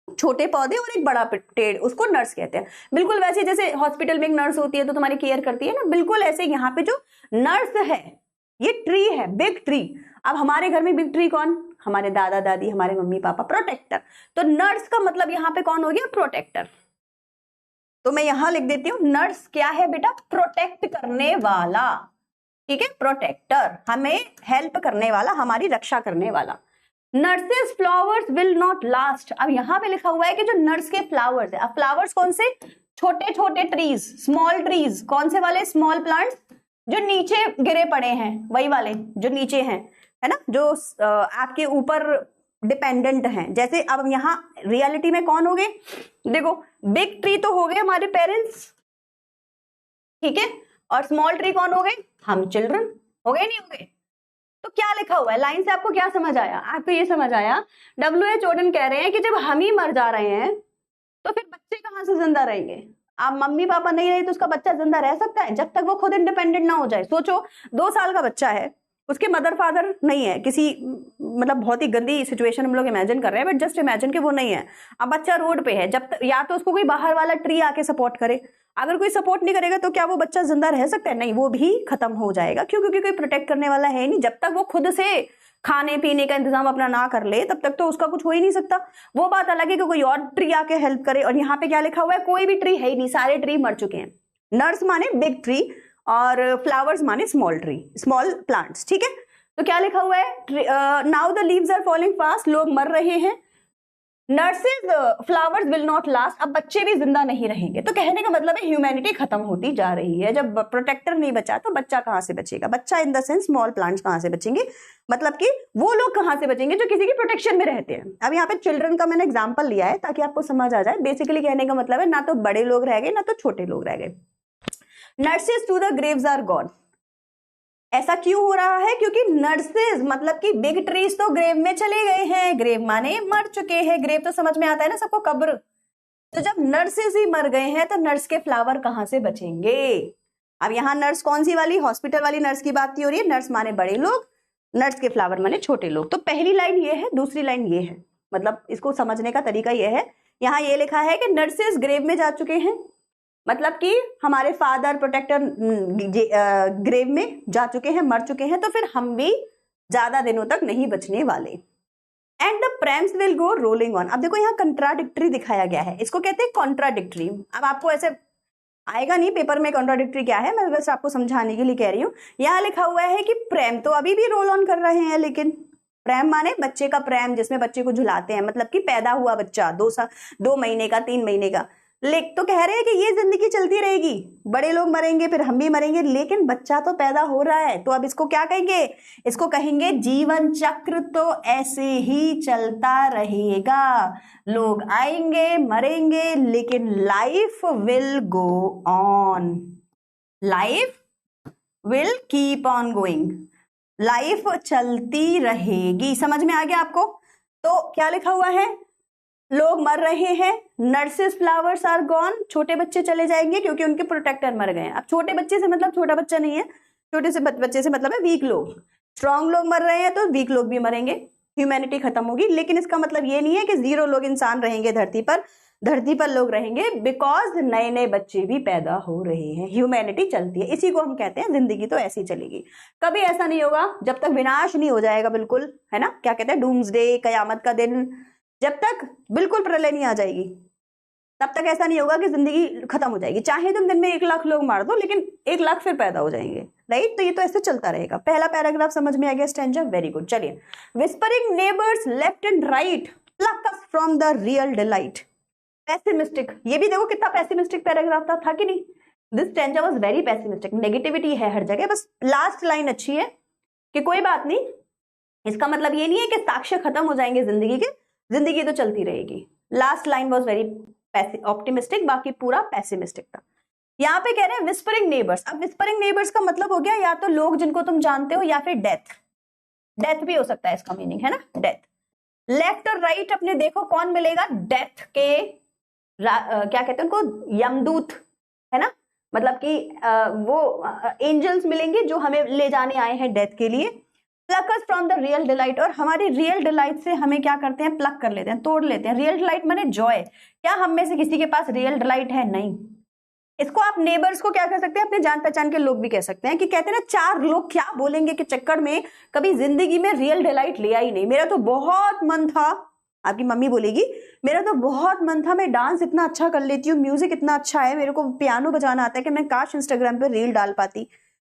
छोटे पौधे, और एक बड़ा पेड़ उसको नर्स कहते हैं। बिल्कुल वैसे जैसे हॉस्पिटल में एक नर्स होती है तो तुम्हारी केयर करती है ना, बिल्कुल ऐसे यहाँ पे जो नर्स है ये ट्री है, बिग ट्री। अब हमारे घर में बिग ट्री कौन? हमारे दादा दादी, हमारे मम्मी पापा, प्रोटेक्टर। तो नर्स का मतलब यहाँ पे कौन हो गया? प्रोटेक्टर। तो मैं यहां लिख देती हूं, नर्स क्या है बेटा? प्रोटेक्ट करने वाला, ठीक है, प्रोटेक्टर, हमें हेल्प करने वाला, हमारी रक्षा करने वाला। Nurses flowers will not last. अब यहां पे लिखा हुआ है कि जो नर्स के फ्लावर्स है, अब फ्लावर्स कौन से? छोटे छोटे ट्रीज, स्मॉल ट्रीज। कौन से वाले? स्मॉल प्लांट्स, जो नीचे गिरे पड़े हैं, वही वाले जो नीचे हैं, है ना, जो आपके ऊपर डिपेंडेंट हैं। जैसे अब यहाँ रियलिटी में कौन हो गए? देखो बिग ट्री तो हो गए हमारे पेरेंट्स, ठीक है, और स्मॉल ट्री कौन हो गए? हम चिल्ड्रन। हो गए नहीं हो गए? तो क्या लिखा हुआ है लाइन से, आपको क्या समझ आया? आपको ये समझ आया WHO ओडेन कह रहे हैं कि जब हम ही मर जा रहे हैं तो फिर बच्चे कहां से जिंदा रहेंगे? आप मम्मी पापा नहीं रहे तो उसका बच्चा जिंदा रह सकता है जब तक वो खुद इंडिपेंडेंट ना हो जाए। सोचो 2 साल का बच्चा है, उसके मदर फादर नहीं है, किसी मतलब बहुत ही गंदी सिचुएशन हम लोग इमेजिन कर रहे हैं, बट जस्ट इमेजिन कि वो नहीं है। अब बच्चा रोड पे है, जब तक या तो उसको कोई बाहर वाला ट्री आके सपोर्ट करे, अगर कोई सपोर्ट नहीं करेगा तो क्या वो बच्चा जिंदा रह सकता है? नहीं, वो भी खत्म हो जाएगा। क्यों? क्योंकि कोई प्रोटेक्ट करने वाला है नहीं। जब तक वो खुद से खाने पीने का इंतजाम अपना ना कर ले तब तक तो उसका कुछ हो ही नहीं सकता। वो बात अलग है कि कोई और ट्री आके हेल्प करे, और यहाँ पे क्या लिखा हुआ है? कोई भी ट्री है ही नहीं, सारे ट्री मर चुके हैं। नर्स माने बिग ट्री और फ्लावर्स माने स्मॉल ट्री, स्मॉल प्लांट्स, ठीक है। तो क्या लिखा हुआ है? Now the leaves are falling fast, लोग मर रहे हैं। Nurses flowers will not last, अब बच्चे भी जिंदा नहीं रहेंगे। तो कहने का मतलब है ह्यूमैनिटी खत्म होती जा रही है। जब प्रोटेक्टर नहीं बचा तो बच्चा कहां से बचेगा? बच्चा in the sense small plants कहां से बचेंगे, मतलब कि वो लोग कहां से बचेंगे जो किसी की प्रोटेक्शन में रहते हैं। अब यहाँ पे चिल्ड्रन का मैंने एग्जाम्पल लिया है ताकि आपको समझ आ जाए। बेसिकली कहने का मतलब है ना तो बड़े लोग रह गए ना तो छोटे लोग रह गए। Nurses to the graves are gone. ऐसा क्यों हो रहा है? क्योंकि नर्सेज मतलब कि बिग ट्रीज तो ग्रेव में चले गए हैं। ग्रेव माने मर चुके हैं, ग्रेव तो समझ में आता है ना सबको, कब्र। तो जब नर्सेज ही मर गए हैं तो नर्स के फ्लावर कहां से बचेंगे? अब यहाँ नर्स कौन सी वाली? हॉस्पिटल वाली नर्स की बात हो रही है। नर्स माने बड़े लोग, नर्स के फ्लावर माने छोटे लोग। तो पहली लाइन ये है, दूसरी लाइन ये है, मतलब इसको समझने का तरीका ये है। यहाँ ये लिखा है कि नर्सेज ग्रेव में जा चुके हैं, मतलब कि हमारे फादर प्रोटेक्टर ग्रेव में जा चुके हैं, मर चुके हैं, तो फिर हम भी ज्यादा दिनों तक नहीं बचने वाले। And the prams will go rolling on. अब देखो यहाँ कंट्राडिक्टरी दिखाया गया है, इसको कहते हैं कॉन्ट्राडिक्टरी। अब आपको ऐसे आएगा नहीं पेपर में कॉन्ट्राडिक्टरी क्या है, मैं बस आपको समझाने के लिए कह रही हूँ। यहाँ लिखा हुआ है कि प्रैम तो अभी भी रोल ऑन कर रहे हैं, लेकिन प्रेम माने बच्चे का प्रेम, जिसमें बच्चे को झुलाते हैं, मतलब कि पैदा हुआ बच्चा 2 महीने का, 3 महीने का। तो कह रहे हैं कि ये जिंदगी चलती रहेगी, बड़े लोग मरेंगे, फिर हम भी मरेंगे, लेकिन बच्चा तो पैदा हो रहा है। तो अब इसको क्या कहेंगे? इसको कहेंगे जीवन चक्र तो ऐसे ही चलता रहेगा। लोग आएंगे, मरेंगे, लेकिन life will go on. Life will keep on going. Life चलती रहेगी। समझ में आ गया आपको? तो क्या लिखा हुआ है? लोग मर रहे हैं, नर्सेस फ्लावर्स आर गॉन, छोटे बच्चे चले जाएंगे क्योंकि उनके प्रोटेक्टर मर गए। अब छोटे बच्चे से मतलब छोटा बच्चा नहीं है, छोटे से बच्चे से मतलब है वीक लोग। स्ट्रांग लोग मर रहे हैं तो वीक लोग भी मरेंगे, ह्यूमैनिटी खत्म होगी। लेकिन इसका मतलब ये नहीं है कि 0 लोग इंसान रहेंगे धरती पर लोग रहेंगे, बिकॉज नए नए बच्चे भी पैदा हो रहे हैं, ह्यूमैनिटी चलती है। इसी को हम कहते हैं जिंदगी तो ऐसी चलेगी। कभी ऐसा नहीं होगा जब तक विनाश नहीं हो जाएगा, बिल्कुल, है ना, क्या कहते हैं, डूम्सडे, कयामत का दिन, जब तक बिल्कुल प्रलय नहीं आ जाएगी तब तक ऐसा नहीं होगा कि जिंदगी खत्म हो जाएगी। चाहे तुम दिन में 1 लाख लोग मार दो, लेकिन 1 लाख फिर पैदा हो जाएंगे, राइट? तो ये तो ऐसे चलता रहेगा। पहला पैराग्राफ समझ में आ गया स्टैंजा, वेरी गुड। चलिए, whispering neighbours left and right pluck us from the real delight. Pessimistic, ये भी देखो कितना पैसिमिस्टिक पैराग्राफ था कि नहीं? This stanza was very pessimistic. Negativity है हर जगह, बस लास्ट लाइन अच्छी है कि कोई बात नहीं, इसका मतलब ये नहीं है कि साक्ष्य खत्म हो जाएंगे जिंदगी के, जिंदगी तो चलती रहेगी। Last line was very optimistic, बाकी पूरा पैसिमिस्टिक था। यहाँ पे कह रहे हैं विस्परिंग नेबर्स। अब विस्परिंग नेबर्स का मतलब हो गया या तो लोग जिनको तुम जानते हो, या फिर डेथ भी हो सकता है इसका मीनिंग, है ना, डेथ। लेफ्ट और राइट अपने देखो कौन मिलेगा? डेथ के क्या कहते हैं उनको? यमदूत, है ना, मतलब कि वो एंजल्स मिलेंगे जो हमें ले जाने आए हैं डेथ के लिए। Pluck us from the real delight, और हमारी रियल डिलाइट से हमें क्या करते हैं? प्लक कर लेते हैं, तोड़ लेते हैं। रियल डिलाइट माने जॉय। क्या हम में से किसी के पास रियल डिलाइट है? नहीं। इसको आप नेबर्स को क्या कह सकते हैं? अपने जान पहचान के लोग भी कह सकते हैं, कि कहते हैं ना 4 लोग क्या बोलेंगे के चक्कर में कभी जिंदगी में रियल डिलाइट लिया ही नहीं। मेरा तो बहुत मन था, आपकी मम्मी बोलेगी, मेरा तो बहुत मन था, मैं डांस इतना अच्छा कर लेती हूँ, म्यूजिक इतना अच्छा है, मेरे को पियानो बजाना आता है कि मैं काश इंस्टाग्राम पे रील डाल पाती,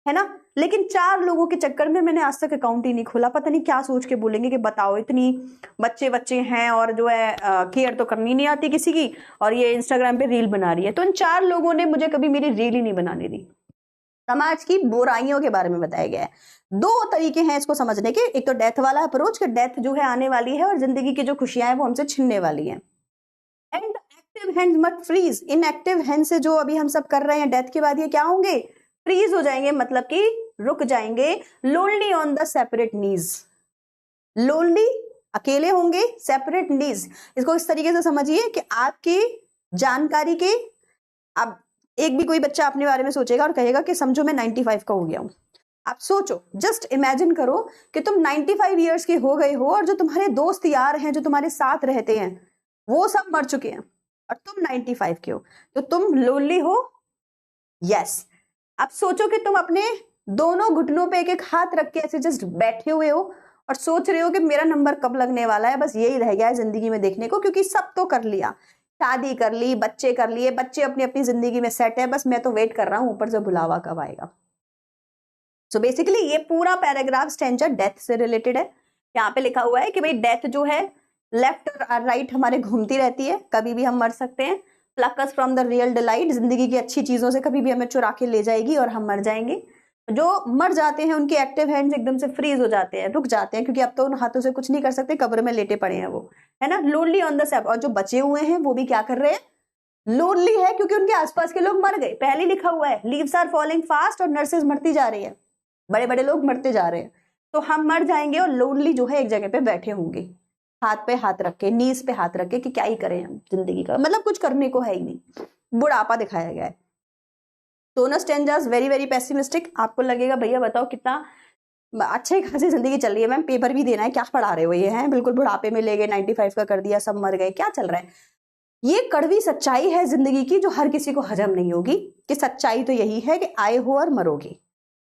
है ना, लेकिन 4 लोगों के चक्कर में मैंने आज तक अकाउंट ही नहीं खोला। पता नहीं क्या सोच के बोलेंगे कि बताओ, इतनी बच्चे हैं और जो है केयर तो करनी नहीं आती किसी की, और ये इंस्टाग्राम पे रील बना रही है। तो इन 4 लोगों ने मुझे कभी मेरी रील ही नहीं बनाने दी। समाज की बुराइयों के बारे में बताया गया है। 2 तरीके हैं इसको समझने के, एक तो डेथ वाला अप्रोच, कि डेथ जो है आने वाली है और जिंदगी की जो खुशियां हैं वो हमसे छिनने वाली हैं। And active hands must freeze, inactive hand से जो अभी हम सब कर रहे हैं, डेथ के बाद ये क्या होंगे? फ्रीज हो जाएंगे, मतलब कि रुक जाएंगे। Lonely on the separate knees, lonely अकेले होंगे, सेपरेट नीज, इसको इस तरीके से समझिए कि आपकी जानकारी के, अब एक भी कोई बच्चा अपने बारे में सोचेगा और कहेगा कि समझो मैं 95 का हो गया हूं। आप सोचो, जस्ट इमेजिन करो कि तुम 95 ईयर्स के हो गए हो और जो तुम्हारे दोस्त यार हैं, जो तुम्हारे साथ रहते हैं, वो सब मर चुके हैं और तुम 95 के हो, तो तुम लोनली हो? यस। अब सोचो कि तुम अपने दोनों घुटनों पे एक हाथ रख के ऐसे जस्ट बैठे हुए हो और सोच रहे हो कि मेरा नंबर कब लगने वाला है, बस यही रह गया है जिंदगी में देखने को, क्योंकि सब तो कर लिया, शादी कर ली, बच्चे कर लिए, बच्चे अपनी अपनी जिंदगी में सेट है, बस मैं तो वेट कर रहा हूं ऊपर से बुलावा कब आएगा। सो बेसिकली ये पूरा पैराग्राफ स्टैंजा डेथ से रिलेटेड है। यहाँ पे लिखा हुआ है कि भाई डेथ जो है लेफ्ट और राइट हमारे घूमती रहती है, कभी भी हम मर सकते हैं। Pluck us from the real delight, जिंदगी की अच्छी चीजों से कभी भी हमें चुरा के ले जाएगी और हम मर जाएंगे। जो मर जाते हैं उनके एक्टिव हैंड्स एकदम से फ्रीज हो जाते हैं, रुक जाते हैं, क्योंकि अब तो उन हाथों से कुछ नहीं कर सकते, कब्र में लेटे पड़े हैं वो, है ना, लोनली ऑन द सेप। और जो बचे हुए हैं वो भी क्या कर रहे हैं? लोनली है, क्योंकि उनके आसपास के लोग मर गए। पहले लिखा हुआ है लीव्स आर फॉलिंग फास्ट, और नर्सेज मरती जा रही है, बड़े बड़े लोग मरते जा रहे हैं, तो हम मर जाएंगे और लोनली जो है एक जगह पे बैठे होंगे, हाथ पे हाथ रख के, नीज पे हाथ रख के, कि क्या ही करें हम जिंदगी का, मतलब कुछ करने को है ही नहीं, बुढ़ापा दिखाया गया है। दोनों स्टैंजास वेरी वेरी पेसिमिस्टिक। आपको लगेगा भैया बताओ कितना अच्छी खासी जिंदगी चल रही है, मैम पेपर भी देना है, क्या पढ़ा रहे हो ये, है बिल्कुल बुढ़ापे में ले गए, 95 का कर दिया, सब मर गए, क्या चल रहा है। ये कड़वी सच्चाई है जिंदगी की, जो हर किसी को हजम नहीं होगी, कि सच्चाई तो यही है कि आए हो और मरोगे,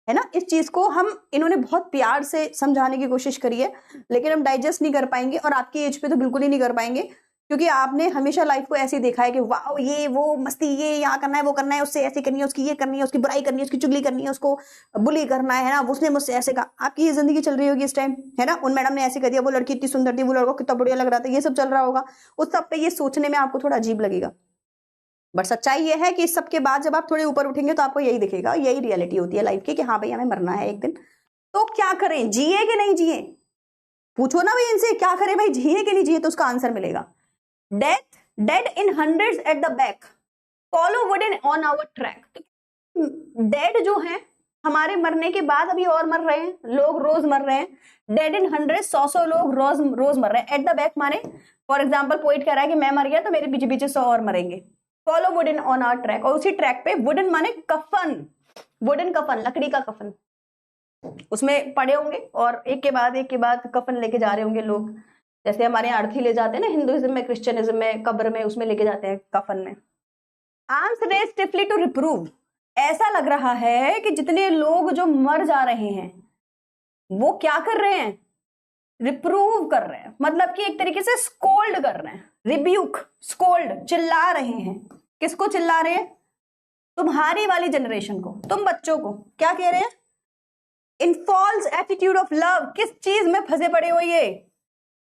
है ना। इस चीज को इन्होंने बहुत प्यार से समझाने की कोशिश करी है, लेकिन हम डाइजेस्ट नहीं कर पाएंगे, और आपकी एज पे तो बिल्कुल ही नहीं कर पाएंगे, क्योंकि आपने हमेशा लाइफ को ऐसे देखा है कि वाह ये वो मस्ती, ये यहाँ करना है, वो करना है, उससे ऐसे करनी है, उसकी ये करनी है, उसकी बुराई करनी है, उसकी चुगली करनी है, उसको बुली करना है ना, उसने मुझसे ऐसे कहा। आपकी ये जिंदगी चल रही होगी इस टाइम, है ना। उन मैडम ने ऐसे कर दिया, वो लड़की इतनी सुंदर थी, वो लड़का कितना बढ़िया लग रहा था, ये सब चल रहा होगा। उस सब पे ये सोचने में आपको थोड़ा अजीब लगेगा, बट सच्चाई ये है कि इस सब के बाद जब आप थोड़े ऊपर उठेंगे तो आपको यही दिखेगा, यही रियलिटी होती है लाइफ की कि हाँ भाई हमें मरना है एक दिन। तो क्या करें, जिए कि नहीं जिए? पूछो ना भाई इनसे, क्या करें भाई, जिए कि नहीं जिए? तो उसका आंसर मिलेगा, death dead in hundreds at the back, follow wooden on our track. Dead जो है हमारे मरने के बाद अभी और मर रहे हैं लोग, रोज मर रहे हैं। डेड इन हंड्रेड, 100 लोग रोज मर रहे हैं। एट द बैक माने फॉर एग्जाम्पल पोइट कह रहा है कि मैं मर गया तो मेरे पीछे पीछे 100 और मरेंगे। Follow wooden on our track, और उसी ट्रैक पे वुडन माने कफन, वुडन कफन, लकड़ी का कफन, उसमें पड़े होंगे और एक के बाद कफन लेके जा रहे होंगे लोग। जैसे हमारे यहाँ अर्थी ले जाते हैं ना हिंदुइज्म में, क्रिश्चियनिज्म में, कब्र में, उसमें लेके जाते हैं कफन में। आर्म्स रेज्ड स्टिफली टू रिप्रूव, ऐसा लग रहा है कि जितने लोग जो मर जा रहे हैं वो क्या कर रहे हैं, रिप्रूव कर रहे हैं, मतलब कि एक तरीके से स्कोल्ड कर रहे हैं, रिब्यूक, स्कोल्ड, चिल्ला रहे हैं। किसको चिल्ला रहे हैं? तुम्हारी वाली जनरेशन को, तुम बच्चों को। क्या कह रहे हैं? इन फॉल्स एटीट्यूड ऑफ लव, किस चीज में फंसे पड़े हो ये?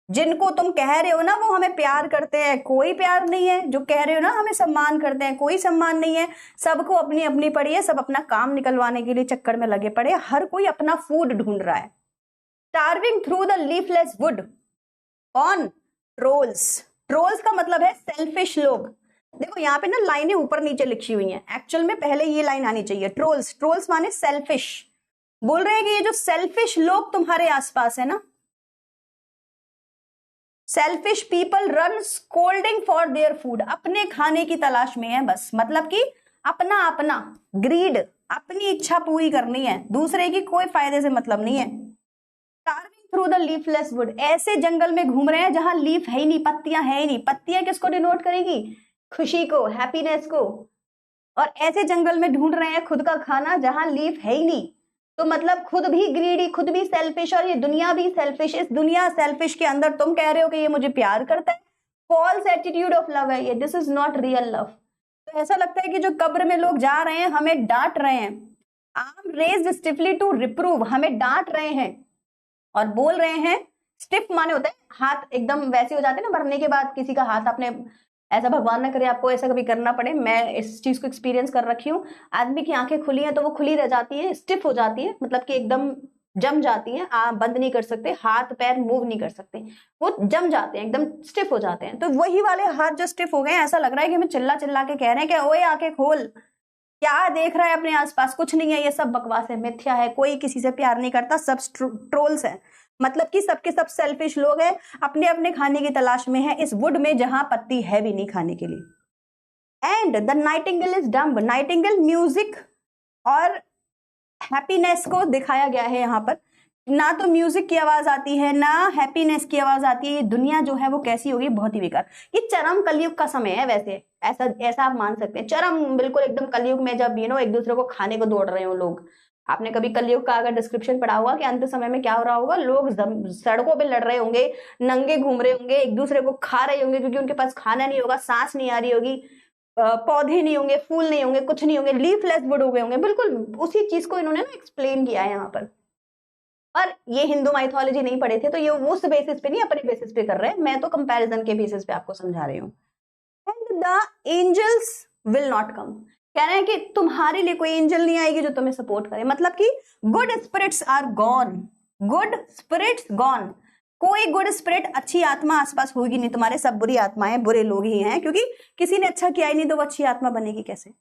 जिनको तुम कह रहे हो ना वो हमें प्यार करते हैं, कोई प्यार नहीं है। जो कह रहे हो ना हमें सम्मान करते हैं, कोई सम्मान नहीं है। सबको अपनी अपनी पड़ी है, सब अपना काम निकलवाने के लिए चक्कर में लगे पड़े, हर कोई अपना फूड ढूंढ रहा है। Starving through the leafless would on trolls, trolls का मतलब है सेल्फिश लोग। देखो यहाँ पे ना लाइनें ऊपर नीचे लिखी हुई हैं, एक्चुअल में पहले ये लाइन आनी चाहिए, ट्रोल्स, ट्रोल्स माने सेल्फिश। बोल रहे हैं कि ये जो सेल्फिश लोग तुम्हारे आसपास है ना, selfish people run scolding for their food, अपने खाने की तलाश में है बस, मतलब कि अपना अपना ग्रीड, अपनी इच्छा पूरी करनी है, दूसरे की कोई फायदे से मतलब नहीं है। Starving through the leafless would, ऐसे जंगल में घूम रहे हैं जहां लीफ है ही नहीं, पत्तियां है ही नहीं। पत्तियां किसको डिनोट करेगी? खुशी को, हैप्पीनेस को। और ऐसे जंगल में ढूंढ रहे हैं खुद का खाना जहां लीफ है ही नहीं, तो मतलब खुद भी ग्रीडी, खुद भी सेल्फिश, और ये दुनिया भी सेल्फिश। इस दुनिया सेल्फिश के अंदर तुम कह रहे हो कि ये मुझे प्यार करता है, फॉल्स एटीट्यूड ऑफ लव है ये, this is not real love. तो ऐसा लगता है कि जो कब्र में लोग जा रहे हैं हमें डांट रहे हैं, आर्म रेज्ड स्टिफली टू रिप्रूव, हमें डांट रहे हैं और बोल रहे हैं। स्टिफ माने होता है हाथ एकदम वैसे हो जाते हैं ना मरने के बाद, किसी का हाथ आपने ऐसा, भगवान ना करे आपको ऐसा कभी करना पड़े, मैं इस चीज को एक्सपीरियंस कर रखी हूँ। आदमी की आंखें खुली हैं तो वो खुली रह जाती है, स्टिफ हो जाती है, मतलब कि एकदम जम जाती है, बंद नहीं कर सकते, हाथ पैर मूव नहीं कर सकते, वो जम जाते हैं, एकदम स्टिफ हो जाते हैं। तो वही वाले हाथ जो स्टिफ हो गए, ऐसा लग रहा है कि हमें चिल्ला चिल्ला के कह रहे हैं कि ओए आंखें खोल, क्या देख रहा है अपने आसपास, कुछ नहीं है, ये सब बकवास है, मिथ्या है, कोई किसी से प्यार नहीं करता, सब ट्रोल्स है, मतलब कि सबके सब सेल्फिश लोग हैं, अपने अपने खाने की तलाश में है इस वुड में जहां पत्ती है भी नहीं खाने के लिए। And the Nightingale is dumb, Nightingale music और हैप्पीनेस को दिखाया गया है यहाँ पर, ना तो म्यूजिक की आवाज आती है ना हैप्पीनेस की आवाज आती है। ये दुनिया जो है वो कैसी होगी, बहुत ही बेकार। ये चरम कलयुग का समय है वैसे, ऐसा आप मान सकते हैं, चरम बिल्कुल एकदम कलयुग में, जब एक दूसरे को खाने को दौड़ रहे हो लोग। आपने कभी कलयुग का अगर डिस्क्रिप्शन पढ़ा होगा कि अंत समय में क्या हो रहा होगा, लोग सड़कों पे लड़ रहे होंगे, नंगे घूम रहे होंगे, एक दूसरे को खा रहे होंगे क्योंकि उनके पास खाना नहीं होगा, सांस नहीं आ रही होगी, पौधे नहीं होंगे, फूल नहीं होंगे, कुछ नहीं होंगे, लीफलेस वुड हो गए होंगे। बिल्कुल उसी चीज को इन्होंने ना एक्सप्लेन किया है यहाँ पर। और ये हिंदू माइथोलॉजी नहीं पढ़े थे तो ये उस बेसिस पे नहीं, अपने बेसिस पे कर रहे हैं, मैं तो कंपैरिजन के बेसिस पे आपको समझा रही हूँ। And the angels will not come, कह रहे हैं कि तुम्हारे लिए कोई एंजल नहीं आएगी जो तुम्हें सपोर्ट करे, मतलब कि good spirits are gone, good spirits gone, कोई गुड स्पिरिट, अच्छी आत्मा आसपास होगी नहीं तुम्हारे, सब बुरी आत्माएं, बुरे लोग ही हैं, क्योंकि किसी ने अच्छा किया ही नहीं तो वो अच्छी आत्मा बनेगी कैसे।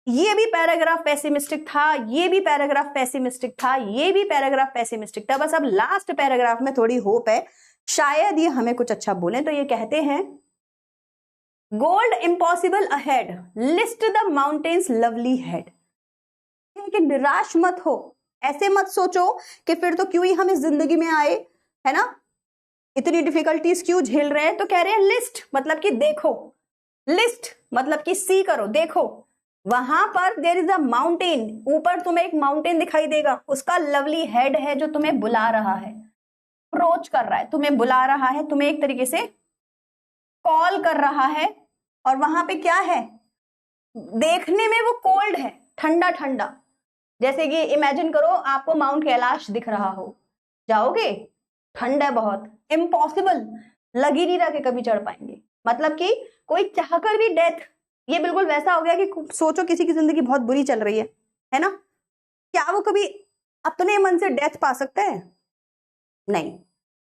ये भी पैराग्राफ पेसिमिस्टिक था, ये भी पैराग्राफ पेसिमिस्टिक था, ये भी पैराग्राफ पेसिमिस्टिक था, बस अब लास्ट पैराग्राफ में थोड़ी होप है, शायद ये हमें कुछ अच्छा बोले। तो ये कहते हैं gold impossible ahead, list the mountains lovely head, कि निराश मत हो, ऐसे मत सोचो कि फिर तो क्यों ही हम इस जिंदगी में आए, है ना, इतनी डिफिकल्टीज क्यों झेल रहे हैं। तो कह रहे हैं लिस्ट मतलब कि देखो, लिस्ट मतलब कि सी करो, देखो वहां पर देयर इज अ माउंटेन, ऊपर तुम्हें एक माउंटेन दिखाई देगा, उसका लवली हेड है जो तुम्हें बुला रहा है, अप्रोच कर रहा है, तुम्हें बुला रहा है, तुम्हें एक तरीके से फॉल कर रहा है और वहां पे क्या है, देखने में वो कोल्ड है, ठंडा ठंडा। जैसे कि इमेजिन करो आपको माउंट कैलाश दिख रहा हो, जाओगे? ठंड है बहुत, इम्पॉसिबल, लग ही नहीं रहा कि कभी चढ़ पाएंगे। मतलब कि कोई चाहकर भी डेथ, ये बिल्कुल वैसा हो गया कि सोचो किसी की जिंदगी बहुत बुरी चल रही है ना, क्या वो कभी अपने मन से डेथ पा सकते हैं? नहीं,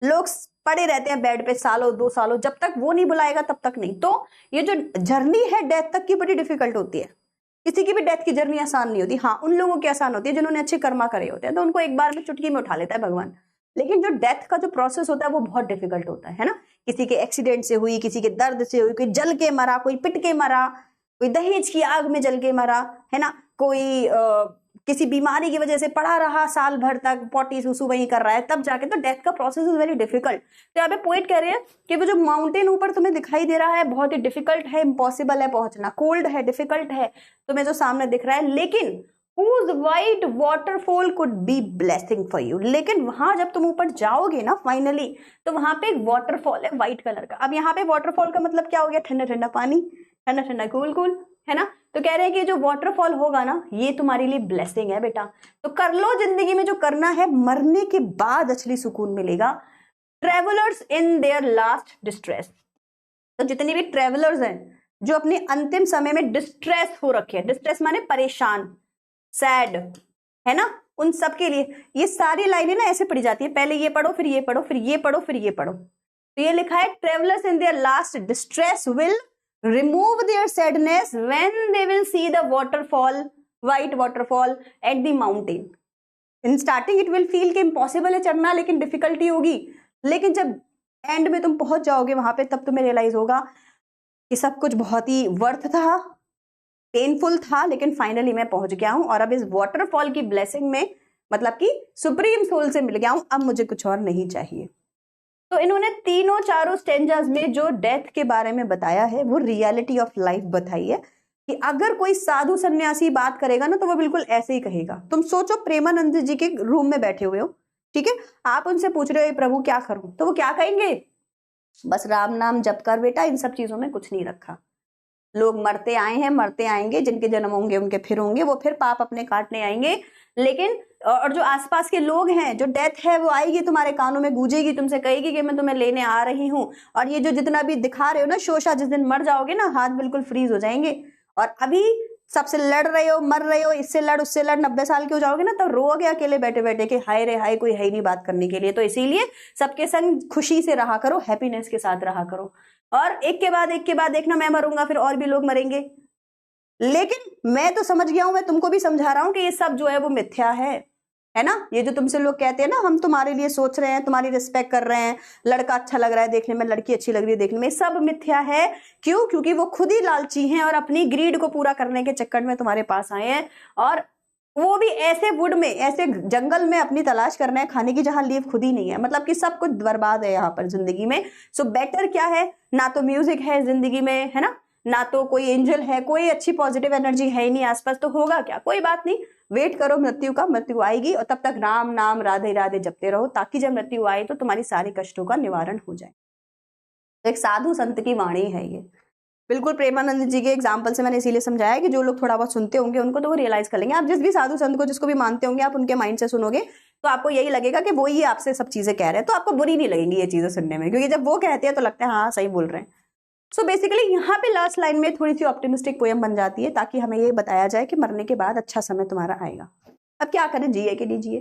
लोग पड़े रहते हैं बेड पे सालों 2 सालों, जब तक वो नहीं बुलाएगा तब तक नहीं। तो ये जो जर्नी है डेथ तक की बड़ी डिफिकल्ट होती है। किसी की भी डेथ की जर्नी आसान नहीं होती। हाँ, उन लोगों की आसान होती है जिन्होंने अच्छे कर्मा करे होते हैं, तो उनको एक बार में चुटकी में उठा लेता है भगवान। लेकिन जो डेथ का जो प्रोसेस होता है वो बहुत डिफिकल्ट होता है ना। किसी के एक्सीडेंट से हुई, किसी के दर्द से हुई, कोई जल के मरा, कोई पिट के मरा, कोई दहेज की आग में जल के मरा, है ना, कोई किसी बीमारी की वजह से पड़ा रहा साल भर तक, पॉटी सुसु वही कर रहा है, तब जाके। तो डेथ का प्रोसेस इज वेरी डिफिकल्ट। तो यहाँ पे पोइट कह रहे हैं कि वो जो माउंटेन ऊपर तुम्हें दिखाई दे रहा है बहुत ही डिफिकल्ट है, इम्पॉसिबल है पहुंचना, कोल्ड है, डिफिकल्ट है तुम्हें जो सामने दिख रहा है, लेकिन whose white waterfall could be blessing for you। लेकिन वहां जब तुम ऊपर जाओगे ना फाइनली, तो वहां पे एक वाटरफॉल है व्हाइट कलर का। अब यहाँ पे वाटरफॉल का मतलब क्या हो गया? ठंडा ठंडा पानी, ठंडा ठंडा कूल कूल, है ना। तो कह रहे हैं कि जो वाटरफॉल होगा ना, ये तुम्हारे लिए ब्लेसिंग है बेटा। तो कर लो जिंदगी में जो करना है, मरने के बाद असली सुकून मिलेगा। Travellers in their last distress, तो जितने भी ट्रेवलर्स हैं जो अपने अंतिम समय में डिस्ट्रेस हो रखे हैं, डिस्ट्रेस माने परेशान, सैड, है ना, उन सब के लिए ये सारी लाइनें ना ऐसे पढ़ी जाती है, पहले ये पढ़ो, फिर ये पढ़ो, फिर ये पढ़ो, फिर ये पढ़ो। तो ये लिखा है, travellers in their last distress will remove their sadness when they will see the waterfall, white waterfall at the mountain। in starting it will feel कि impossible है चढ़ना, लेकिन डिफिकल्टी होगी, लेकिन जब एंड में तुम पहुंच जाओगे वहां पे, तब तुम्हें रियलाइज होगा कि सब कुछ बहुत ही वर्थ था, पेनफुल था, लेकिन फाइनली मैं पहुंच गया हूं और अब इस वाटरफॉल की ब्लेसिंग में, मतलब कि सुप्रीम सोल से मिल गया हूं, अब मुझे कुछ और नहीं चाहिए। तो इन्होंने तीनों चारों स्टेंजास में जो डेथ के बारे में बताया है वो रियलिटी ऑफ लाइफ बताई है कि अगर कोई साधु सन्यासी बात करेगा ना, तो वो बिल्कुल ऐसे ही कहेगा। तुम सोचो, प्रेमानंद जी के रूम में बैठे हुए हो, ठीक है, आप उनसे पूछ रहे हो प्रभु क्या करूं, तो वो क्या कहेंगे? बस राम नाम जप कर बेटा, इन सब चीजों में कुछ नहीं रखा। लोग मरते आए हैं, मरते आएंगे, जिनके जन्म होंगे उनके फिर होंगे, वो फिर पाप अपने काटने आएंगे। लेकिन और जो आसपास के लोग हैं, जो डेथ है वो आएगी, तुम्हारे कानों में गूंजेगी, तुमसे कहेगी कि मैं तुम्हें लेने आ रही हूँ। और ये जो जितना भी दिखा रहे हो ना शोशा, जिस दिन मर जाओगे ना, हाथ बिल्कुल फ्रीज हो जाएंगे। और अभी सबसे लड़ रहे हो, मर रहे हो, इससे लड़ उससे लड़, 90 साल के हो जाओगे ना, तब रोओगे अकेले बैठे बैठे कि हाय रे हाय, कोई है ही नहीं बात करने के लिए। तो इसीलिए सबके संग खुशी से रहा करो, हैप्पीनेस के साथ रहा करो। और एक के बाद देखना, मैं मरूंगा फिर और भी लोग मरेंगे, लेकिन मैं तो समझ गया हूं, मैं तुमको भी समझा रहा हूं कि ये सब जो है वो मिथ्या है ना। ये जो तुमसे लोग कहते हैं ना, हम तुम्हारे लिए सोच रहे हैं, तुम्हारी रिस्पेक्ट कर रहे हैं, लड़का अच्छा लग रहा है देखने में, लड़की अच्छी लग रही है देखने में, सब मिथ्या है। क्यों? क्योंकि वो खुद ही लालची हैं और अपनी ग्रीड को पूरा करने के चक्कर में तुम्हारे पास आए हैं, और वो भी ऐसे वुड में, ऐसे जंगल में अपनी तलाश करना है खाने की जहां लीव खुद ही नहीं है। मतलब कि सब कुछ बर्बाद है यहाँ पर जिंदगी में। सो बेटर क्या है, ना तो म्यूजिक है जिंदगी में, है ना तो कोई एंजल है, कोई अच्छी पॉजिटिव एनर्जी है ही नहीं आसपास, तो होगा क्या? कोई बात नहीं, वेट करो मृत्यु का, मृत्यु आएगी, और तब तक राम नाम राधे राधे जपते रहो, ताकि जब मृत्यु आए तो तुम्हारी सारे कष्टों का निवारण हो जाए। तो एक साधु संत की वाणी है ये, बिल्कुल प्रेमानंद जी के एग्जाम्पल से मैंने इसीलिए समझाया कि जो लोग थोड़ा बहुत सुनते होंगे उनको तो वो रियलाइज कर लेंगे। आप जिस भी साधु संत को, जिसको भी मानते होंगे, आप उनके माइंड से सुनोगे तो आपको यही लगेगा कि वो ही आपसे सब चीजें कह रहे हैं, तो आपको बुरी नहीं लगेंगी ये चीजें सुनने में, क्योंकि जब वो कहते हैं तो लगता है हाँ सही बोल रहे हैं। सो बेसिकली यहाँ पे लास्ट लाइन में थोड़ी सी ऑप्टिमिस्टिक पोएम बन जाती है, ताकि हमें ये बताया जाए कि मरने के बाद अच्छा समय तुम्हारा आएगा। अब क्या करें, जिए कि नहीं जिए?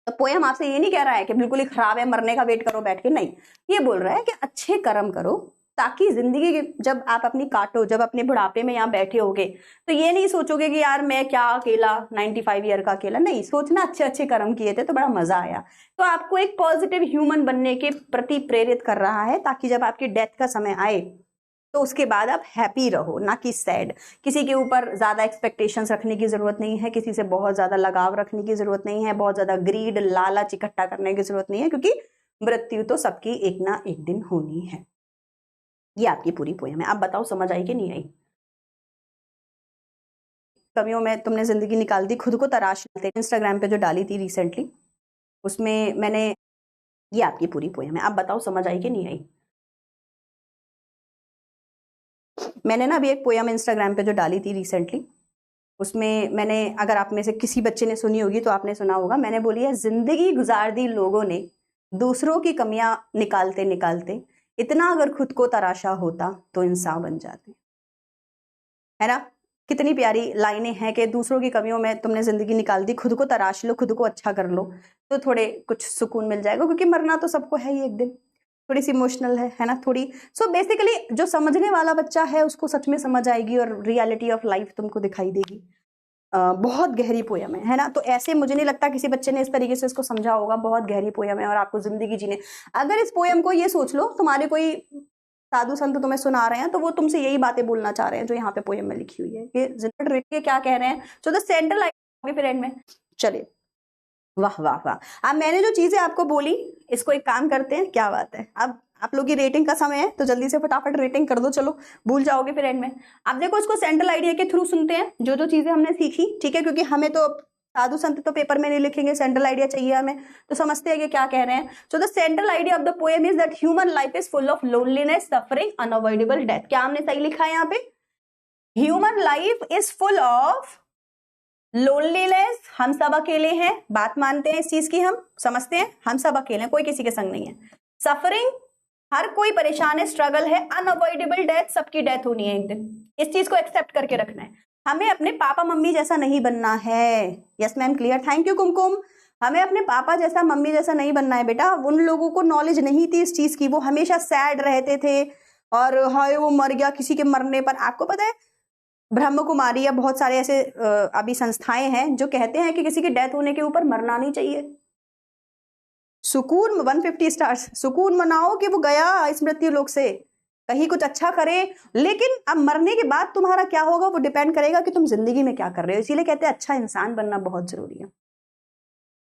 तो पोएम आपसे ये नहीं कह रहा है कि बिल्कुल ही खराब है, मरने का वेट करो बैठ के, नहीं, ये बोल रहा है कि अच्छे कर्म करो, ताकि जिंदगी जब आप अपनी काटो, जब अपने बुढ़ापे में यहाँ बैठे होगे, तो ये नहीं सोचोगे कि यार मैं क्या अकेला, 95 ईयर का अकेला, नहीं सोचना, अच्छे अच्छे कर्म किए थे तो बड़ा मजा आया। तो आपको एक पॉजिटिव ह्यूमन बनने के प्रति प्रेरित कर रहा है, ताकि जब आपकी डेथ का समय आए तो उसके बाद आप हैप्पी रहो, ना कि सैड। किसी के ऊपर ज्यादा एक्सपेक्टेशंस रखने की जरूरत नहीं है, किसी से बहुत ज्यादा लगाव रखने की जरूरत नहीं है, बहुत ज्यादा ग्रीड, लालच इकट्ठा करने की जरूरत नहीं है, क्योंकि मृत्यु तो सबकी एक ना एक दिन होनी है। ये आपकी पूरी पोएम है। आप बताओ समझ आई कि नहीं आई? कवियों में तुमने जिंदगी निकाल दी, खुद को तराश लेते, इंस्टाग्राम पे जो डाली थी रिसेंटली, उसमें मैंने, ये आपकी पूरी पोएम है। आप बताओ समझ आई कि नहीं आई? मैंने ना अभी एक पोयम इंस्टाग्राम पे जो डाली थी रिसेंटली, उसमें मैंने, अगर आप में से किसी बच्चे ने सुनी होगी तो आपने सुना होगा, मैंने बोली है, जिंदगी गुजार दी लोगों ने दूसरों की कमियां निकालते निकालते, इतना अगर खुद को तराशा होता तो इंसान बन जाते। है ना, कितनी प्यारी लाइनें हैं कि दूसरों की कमियों में तुमने जिंदगी निकाल दी, खुद को तराश लो, खुद को अच्छा कर लो तो थोड़े कुछ सुकून मिल जाएगा, क्योंकि मरना तो सबको है ही एक दिन। थोड़ी सी इमोशनल है ना, थोड़ी। सो बेसिकली जो समझने वाला बच्चा है उसको सच में समझ आएगी और रियलिटी ऑफ लाइफ तुमको दिखाई देगी। बहुत गहरी पोयम है ना। तो ऐसे मुझे नहीं लगता किसी बच्चे ने इस तरीके से इसको समझा होगा। बहुत गहरी पोयम है और आपको जिंदगी जीने, अगर इस पोयम को ये सोच लो तुम्हारे कोई साधु संत तुम्हें सुना रहे हैं तो वो तुमसे यही बातें बोलना चाह रहे हैं जो यहाँ पे पोयम में लिखी हुई है कि जिंदगी क्या कह रहे हैं। सो द सेंट्रल आइडिया फिर एंड में चले। वाह वाह वाह। अब मैंने जो चीजें आपको बोली, इसको एक काम करते हैं, क्या बात है, अब आप लोग की रेटिंग का समय है तो जल्दी से फटाफट रेटिंग कर दो, चलो भूल जाओगे फिर एंड में। अब देखो इसको सेंट्रल आइडिया के थ्रू सुनते हैं, जो जो चीजें हमने सीखी, ठीक है, क्योंकि हमें तो साधु संत तो पेपर में नहीं लिखेंगे, सेंट्रल आइडिया चाहिए हमें, तो समझते हैं कि क्या कह रहे हैं। So the central idea of the poem is that human life is full of loneliness, suffering, unavoidable death. क्या हमने सही लिखा है यहाँ पे? Human life is full of loneliness, हम सब अकेले हैं, बात मानते हैं इस चीज की, हम समझते हैं हम सब अकेले हैं, कोई किसी के संग नहीं है। सफरिंग, हर कोई परेशान है, स्ट्रगल है। अनअवॉइडेबल डेथ, सबकी डेथ होनी है एक दिन, इस चीज को एक्सेप्ट करके रखना है। हमें अपने पापा मम्मी जैसा नहीं बनना है। Yes ma'am, clear, thank you Kumkum. हमें अपने पापा जैसा मम्मी जैसा नहीं बनना है बेटा। उन लोगों को नॉलेज नहीं थी इस चीज की, वो हमेशा सैड रहते थे और हाय वो मर गया, किसी के मरने पर। आपको पता है ब्रह्म कुमारी या बहुत सारे ऐसे अभी संस्थाएं हैं जो कहते हैं कि किसी की डेथ होने के ऊपर मरना नहीं चाहिए। सुकून, 150 स्टार्स, सुकून मनाओ कि वो गया इस मृत्यु लोक से, कहीं कुछ अच्छा करे। लेकिन अब मरने के बाद तुम्हारा क्या होगा वो डिपेंड करेगा कि तुम जिंदगी में क्या कर रहे हो। इसीलिए कहते हैं अच्छा इंसान बनना बहुत जरूरी है।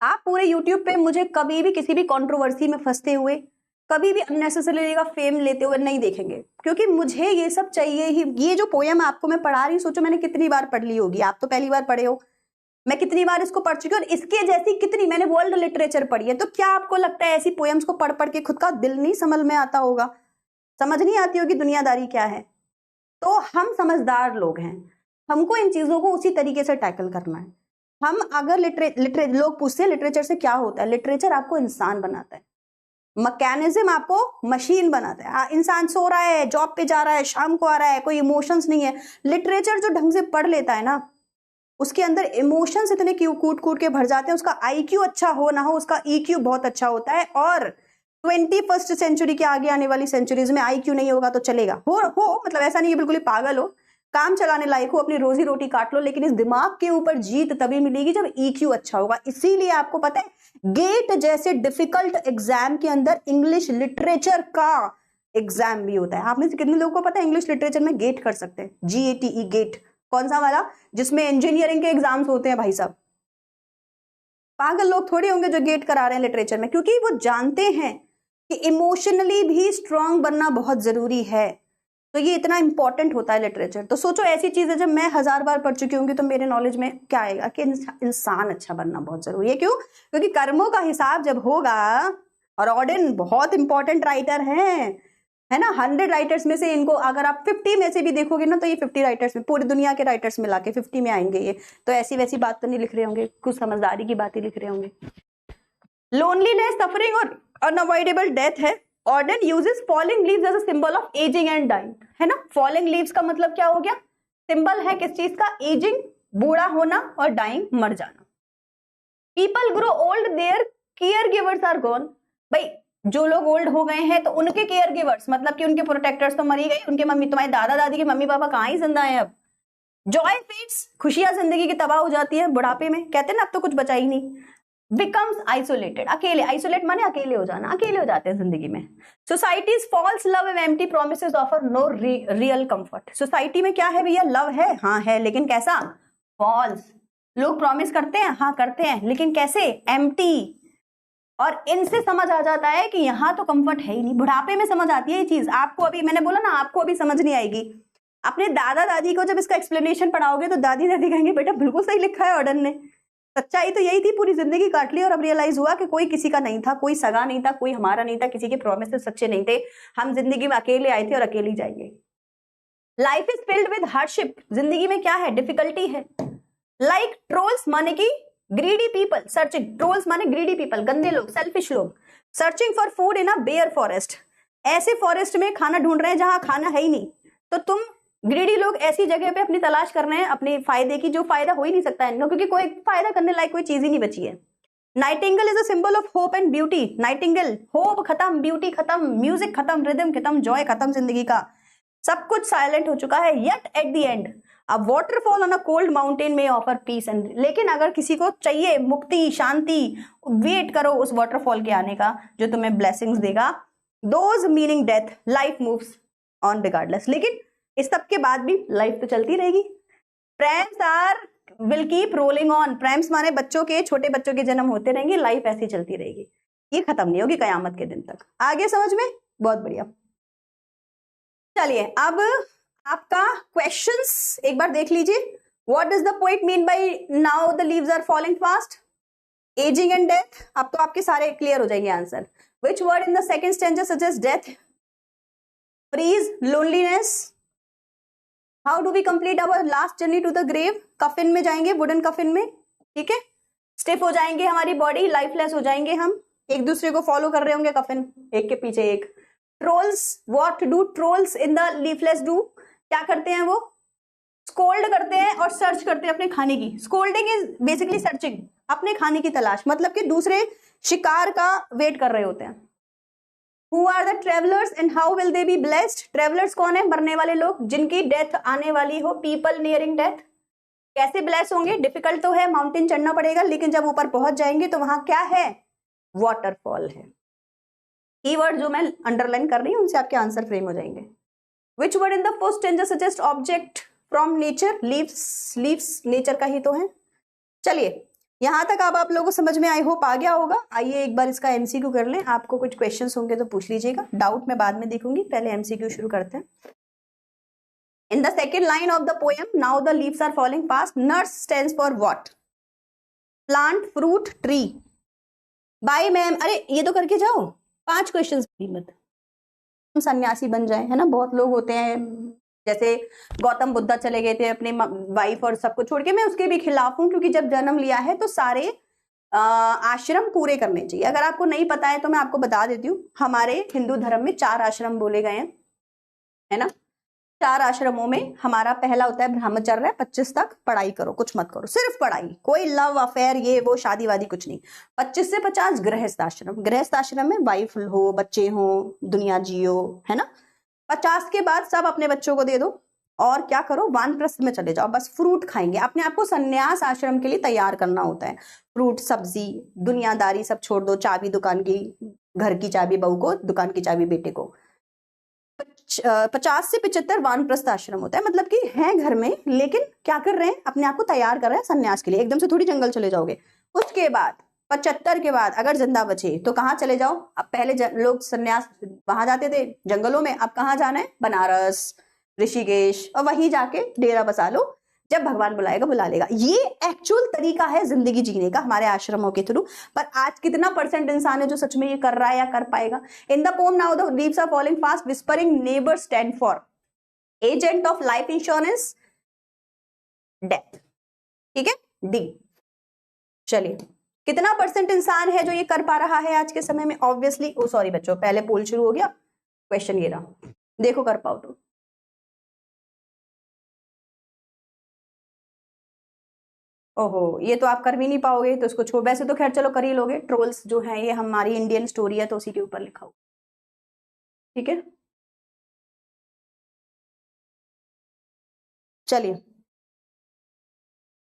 आप पूरे यूट्यूब पे मुझे कभी भी किसी भी कंट्रोवर्सी में फंसते हुए, कभी भी अननेसेसरी का फेम लेते हुए नहीं देखेंगे, क्योंकि मुझे ये सब चाहिए ही। ये जो पोयम आपको मैं पढ़ा रही हूँ, सोचो मैंने कितनी बार पढ़ ली होगी, आप तो पहली बार पढ़े हो, मैं कितनी बार इसको पढ़ चुकी हूँ। और इसके जैसी कितनी मैंने वर्ल्ड लिटरेचर पढ़ी है। तो क्या आपको लगता है ऐसी पोयम्स को पढ़ पढ़ के खुद का दिल नहीं समझ में आता होगा, समझ नहीं आती होगी दुनियादारी क्या है? तो हम समझदार लोग हैं, हमको इन चीजों को उसी तरीके से टैकल करना है। हम अगर लोग पूछते हैं लिटरेचर से क्या होता है, लिटरेचर आपको इंसान बनाता है, मैकेनिज्म आपको मशीन बनाता है। इंसान सो रहा है, जॉब पे जा रहा है, शाम को आ रहा है, कोई इमोशंस नहीं है। लिटरेचर जो ढंग से पढ़ लेता है ना, उसके अंदर इमोशंस इतने कूट कूट के भर जाते हैं। उसका आईक्यू अच्छा हो ना हो, उसका ईक्यू बहुत अच्छा होता है। और 21st सेंचुरी के आगे आने वाली सेंचुरीज में आईक्यू नहीं होगा तो चलेगा, हो मतलब ऐसा नहीं है बिल्कुल ही पागल हो, काम चलाने लायक हो, अपनी रोजी रोटी काट लो, लेकिन इस दिमाग के ऊपर जीत तभी मिलेगी जब ईक्यू अच्छा होगा। इसीलिए आपको पता है गेट जैसे डिफिकल्ट एग्जाम के अंदर इंग्लिश लिटरेचर का एग्जाम भी होता है। आप में से कितने लोगों को पता है इंग्लिश लिटरेचर में गेट कर सकते हैं? GATE, GATE. कौन सा वाला? जिसमें इंजीनियरिंग के एग्जाम्स होते हैं भाई साहब। पागल लोग थोड़े होंगे जो गेट करा रहे हैं लिटरेचर में, क्योंकि वो जानते हैं कि इमोशनली भी स्ट्रांग बनना बहुत जरूरी है। तो ये इतना इंपॉर्टेंट होता है लिटरेचर। तो सोचो ऐसी चीजें जब मैं 1000 बार पढ़ चुकी होंगी तो मेरे नॉलेज में क्या आएगा कि इंसान अच्छा बनना बहुत जरूरी है। क्यों? क्योंकि कर्मों का हिसाब जब होगा, और ऑर्डन बहुत इंपॉर्टेंट राइटर हैं, है ना, 100 राइटर्स में से इनको अगर आप 50 में से भी देखोगे ना, तो ये 50 राइटर्स में, पूरी दुनिया के राइटर्स मिला के 50 में आएंगे ये। तो ऐसी वैसी बात तो नहीं लिख रहे होंगे, कुछ समझदारी की बातें लिख रहे होंगे। लोनलीनेस, सफरिंग और अनअवॉइडेबल डेथ है। Auden uses falling leaves as a symbol of ageing and dying, है ना। फॉलिंग लीव्स का मतलब क्या हो गया? सिंबल है किस चीज का? एजिंग, बूढ़ा होना, और डाइंग, मर जाना। People grow old, their caregivers are gone. भाई जो लोग ओल्ड हो गए हैं तो उनके केयर गिवर्स मतलब कि उनके प्रोटेक्टर्स तो मर ही गए। उनके मम्मी, तुम्हारे दादा दादी के मम्मी पापा कहाँ ही जिंदा है अब। जॉय फेड्स, खुशियां जिंदगी की तबाह हो जाती है बुढ़ापे में, कहते हैं ना अब तो कुछ बचा ही नहीं। बिकम्स आइसोलेटेड, अकेले, आइसोलेट माने अकेले हो जाना, अकेले हो जाते हैं जिंदगी में। Societies false love and empty promises offer no real comfort. Society में क्या है भैया? लव है, हाँ है, लेकिन कैसा? फॉल्स। लोग प्रॉमिस करते हैं, हाँ करते हैं, लेकिन कैसे? एम्प्टी। और इनसे समझ आ जाता है कि यहाँ तो कंफर्ट है ही नहीं। बुढ़ापे में समझ आती है ये चीज। आपको अभी मैंने बोला ना, आपको अभी समझ नहीं आएगी। अपने दादा दादी को जब इसका एक्सप्लेनेशन पढ़ाओगे तो दादी दादी कहेंगे बेटा बिल्कुल सही लिखा है ऑर्डन ने, सच्चाई तो यही थी, पूरी जिंदगी काट ली और अब रियलाइज हुआ कि कोई किसी का नहीं था, कोई सगा नहीं था, कोई हमारा नहीं था, किसी के प्रॉमिस सच्चे नहीं थे, हम जिंदगी में अकेले आए थे और अकेले जाएंगे। Life is filled with hardship, जिंदगी में क्या है, डिफिकल्टी है। लाइक ट्रोल्स माने की ग्रीडी पीपल सर्चिंग, ट्रोल्स माने ग्रीडी पीपल, गंदे लोग, सेल्फिश लोग, searching for food in a bare forest, ऐसे फॉरेस्ट में खाना ढूंढ रहे हैं जहां खाना है ही नहीं। तो तुम ग्रीडी लोग ऐसी जगह पे अपनी तलाश कर रहे हैं अपने फायदे की, जो फायदा हो ही नहीं सकता है इनको, क्योंकि कोई फायदा करने लायक कोई चीज ही नहीं बची है। Nightingale is a symbol of hope and beauty, Nightingale, hope खत्म, ब्यूटी खत्म, म्यूजिक खत्म, रिदम खत्म, जॉय खत्म, जिंदगी का सब कुछ साइलेंट हो चुका है। Yet at the end a waterfall on a cold mountain में ऑफर पीस एंड, लेकिन अगर किसी को चाहिए मुक्ति, शांति, वेट करो उस वाटरफॉल के आने का जो तुम्हें ब्लेसिंग्स देगा। Those meaning death, life moves on regardless, लेकिन इस सब के बाद भी लाइफ तो चलती रहेगी। Prams are will keep rolling on, prams माने बच्चों के, छोटे बच्चों के जन्म होते रहेंगे, लाइफ ऐसी चलती रहेगी, ये खत्म नहीं होगी कयामत के दिन तक। आगे समझ में? बहुत बढ़िया। चलिए अब आपका क्वेश्चंस एक बार देख लीजिए। What does the poet mean by now the leaves are falling fast, aging and death? अब तो आपके सारे क्लियर हो जाएंगे answer. Which word in the second stanza suggest death? Freeze, loneliness. How do we complete our last journey to the grave? Coffin में जाएंगे, वुडन कफिन में, ठीक है, स्टिफ हो जाएंगे हमारी बॉडी, लाइफलेस हो जाएंगे हम, एक दूसरे को फॉलो कर रहे होंगे कफिन, एक के पीछे एक। Trolls, what do trolls in the leafless do? क्या करते हैं वो? स्कोल्ड करते हैं और सर्च करते हैं अपने खाने की। स्कोल्डिंग इज बेसिकली सर्चिंग, अपने खाने की तलाश, मतलब कि दूसरे शिकार का वेट कर रहे होते हैं। Who are the travelers and how will they be blessed? Travelers कौन है? मरने वाले लोग जिनकी डेथ आने वाली हो, people nearing death। कैसे ब्लेस होंगे? डिफिकल्ट तो है, माउंटेन चढ़ना पड़ेगा, लेकिन जब ऊपर पहुंच जाएंगे तो वहां क्या है? वाटरफॉल है। कीवर्ड जो मैं अंडरलाइन कर रही हूं उनसे आपके आंसर फ्रेम हो जाएंगे। Which word in the first stanza suggest object from nature? Leaves, leaves nature का ही तो है। चलिए यहां तक अब आप लोगों को समझ में आई होप आ गया होगा। आइए एक बार इसका एमसीक्यू कर लें, आपको कुछ क्वेश्चंस होंगे तो पूछ लीजिएगा, डाउट मैं बाद में देखूंगी, पहले एमसीक्यू शुरू करते हैं। In the second line of the poem now the leaves are falling fast, nurse stands for what? Plant, fruit, tree. By ma'am, अरे ये तो करके जाओ, 5 क्वेश्चन मत, हम सन्यासी बन जाए, है ना। बहुत लोग होते हैं, जैसे गौतम बुद्धा चले गए थे अपने वाइफ और सबको छोड़ के, मैं उसके भी खिलाफ हूं, क्योंकि जब जन्म लिया है तो सारे आश्रम पूरे करने चाहिए। अगर आपको नहीं पता है तो मैं आपको बता देती हूँ, हमारे हिंदू धर्म में 4 आश्रम बोले गए हैं, है ना। 4 आश्रमों में हमारा पहला होता है ब्रह्मचर्य, 25 तक पढ़ाई करो, कुछ मत करो, सिर्फ पढ़ाई, कोई लव अफेयर ये वो शादी वादी कुछ नहीं। 25 से 50 गृहस्थ आश्रम, गृहस्थ आश्रम में वाइफ हो, बच्चे हो, दुनिया जियो, है ना। 50 के बाद सब अपने बच्चों को दे दो और क्या करो, वानप्रस्थ में चले जाओ, बस फ्रूट खाएंगे। अपने आप को सन्यास आश्रम के लिए तैयार करना होता है। फ्रूट, सब्जी, दुनियादारी सब छोड़ दो, चाबी दुकान की, घर की चाबी बहू को, दुकान की चाबी बेटे को। 50 से 75 वानप्रस्थ आश्रम होता है, मतलब कि हैं घर में लेकिन क्या कर रहे हैं, अपने आप को तैयार कर रहे हैं सन्यास के लिए। एकदम से थोड़ी जंगल चले जाओगे। उसके बाद 75 के बाद अगर जिंदा बचे तो कहाँ चले जाओ? अब पहले लोग सन्यास वहां जाते थे जंगलों में, अब कहाँ जाना है? बनारस, ऋषिकेश, और वहीं जाके डेरा बसा लो, जब भगवान बुलाएगा बुला लेगा। ये एक्चुअल तरीका है जिंदगी जीने का हमारे आश्रमों के थ्रू। पर आज कितना % इंसान है जो सच में ये कर रहा है या कर पाएगा? In the poem now the leaves are falling fast, whispering neighbour stand for agent of life insurance, death, ठीक है, डी। चलिए कितना % इंसान है जो ये कर पा रहा है आज के समय में? ऑब्वियसली, ओ सॉरी बच्चों, पहले पोल शुरू हो गया, क्वेश्चन ये रहा, देखो कर पाओ तो। ओहो, ये तो आप कर भी नहीं पाओगे, तो इसको छोड़, वैसे तो खैर चलो कर ही लोगे। ट्रोल्स जो है ये हमारी इंडियन स्टोरी है तो उसी के ऊपर लिखा हो, ठीक है। चलिए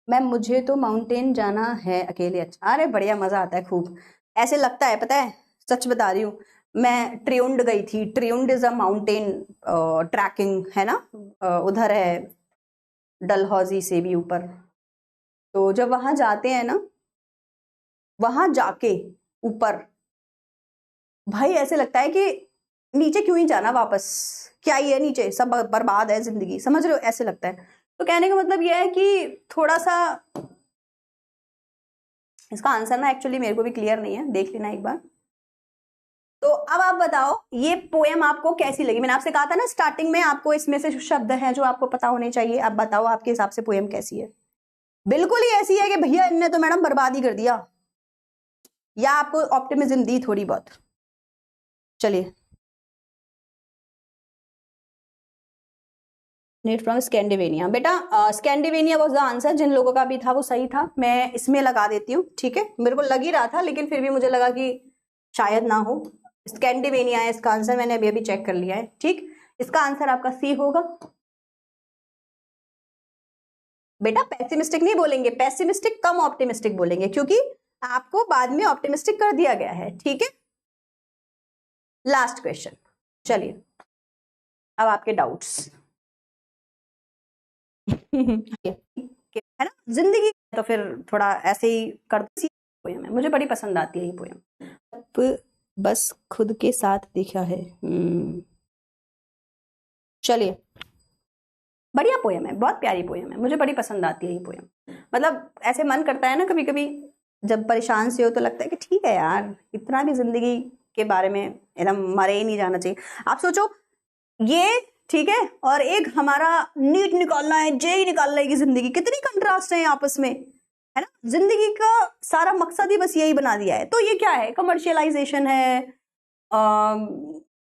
मैम मुझे तो माउंटेन जाना है अकेले। अच्छा, अरे बढ़िया, मजा आता है खूब, ऐसे लगता है, पता है सच बता रही हूँ, मैं ट्रिउंड गई थी। Triund is a mountain trekking, है ना, उधर है डलहौजी से भी ऊपर। तो जब वहां जाते हैं ना, वहां जाके ऊपर भाई ऐसे लगता है कि नीचे क्यों ही जाना वापस, क्या ही है नीचे, सब बर्बाद है जिंदगी, समझ रहे हो, ऐसे लगता है। तो कहने का मतलब यह है कि थोड़ा सा, इसका आंसर ना एक्चुअली मेरे को भी क्लियर नहीं है, देख लेना एक बार। तो अब आप बताओ ये पोएम आपको कैसी लगी। मैंने आपसे कहा था ना स्टार्टिंग में आपको इसमें से शब्द हैं जो आपको पता होने चाहिए। अब बताओ आपके हिसाब से पोएम कैसी है। बिल्कुल ही ऐसी है कि भैया इनने तो मैडम बर्बाद ही कर दिया, या आपको ऑप्टिमिज्म दी थोड़ी बहुत। चलिए, नीड फ्रॉम स्कैंडिनेविया। बेटा स्कैंडिनेविया वाज द आंसर। जिन लोगों का भी था वो सही था। मैं इसमें लगा देती हूँ, ठीक है। मेरे को लग ही रहा था लेकिन फिर भी मुझे लगा कि शायद ना हो। स्कैंडिनेविया है इसका आंसर, मैंने अभी अभी चेक कर लिया है, ठीक। इसका आंसर आपका सी होगा। बेटा पेसिमिस्टिक नहीं बोलेंगे, पेसिमिस्टिक कम ऑप्टिमिस्टिक बोलेंगे, क्योंकि आपको बाद में ऑप्टिमिस्टिक कर दिया गया है, ठीक है। लास्ट क्वेश्चन, चलिए अब आपके डाउट्स है ना जिंदगी, तो फिर थोड़ा ऐसे ही कर दो। पोयम है, मुझे बड़ी पसंद आती है ये पोयम। बस खुद के साथ देखा है। चलिए, बढ़िया पोयम है, बहुत प्यारी पोयम है, मुझे बड़ी पसंद आती है ये पोयम। मतलब ऐसे मन करता है ना कभी कभी जब परेशान से हो तो लगता है कि ठीक है यार, इतना भी जिंदगी के बारे में एकदम मरे ही नहीं जाना चाहिए। आप सोचो ये, ठीक है, और एक हमारा नीट निकालना है, जेई निकालना है की जिंदगी, कितनी कंट्रास्ट है आपस में, है ना। जिंदगी का सारा मकसद ही बस यही बना दिया है। तो ये क्या है, कमर्शियलाइजेशन है,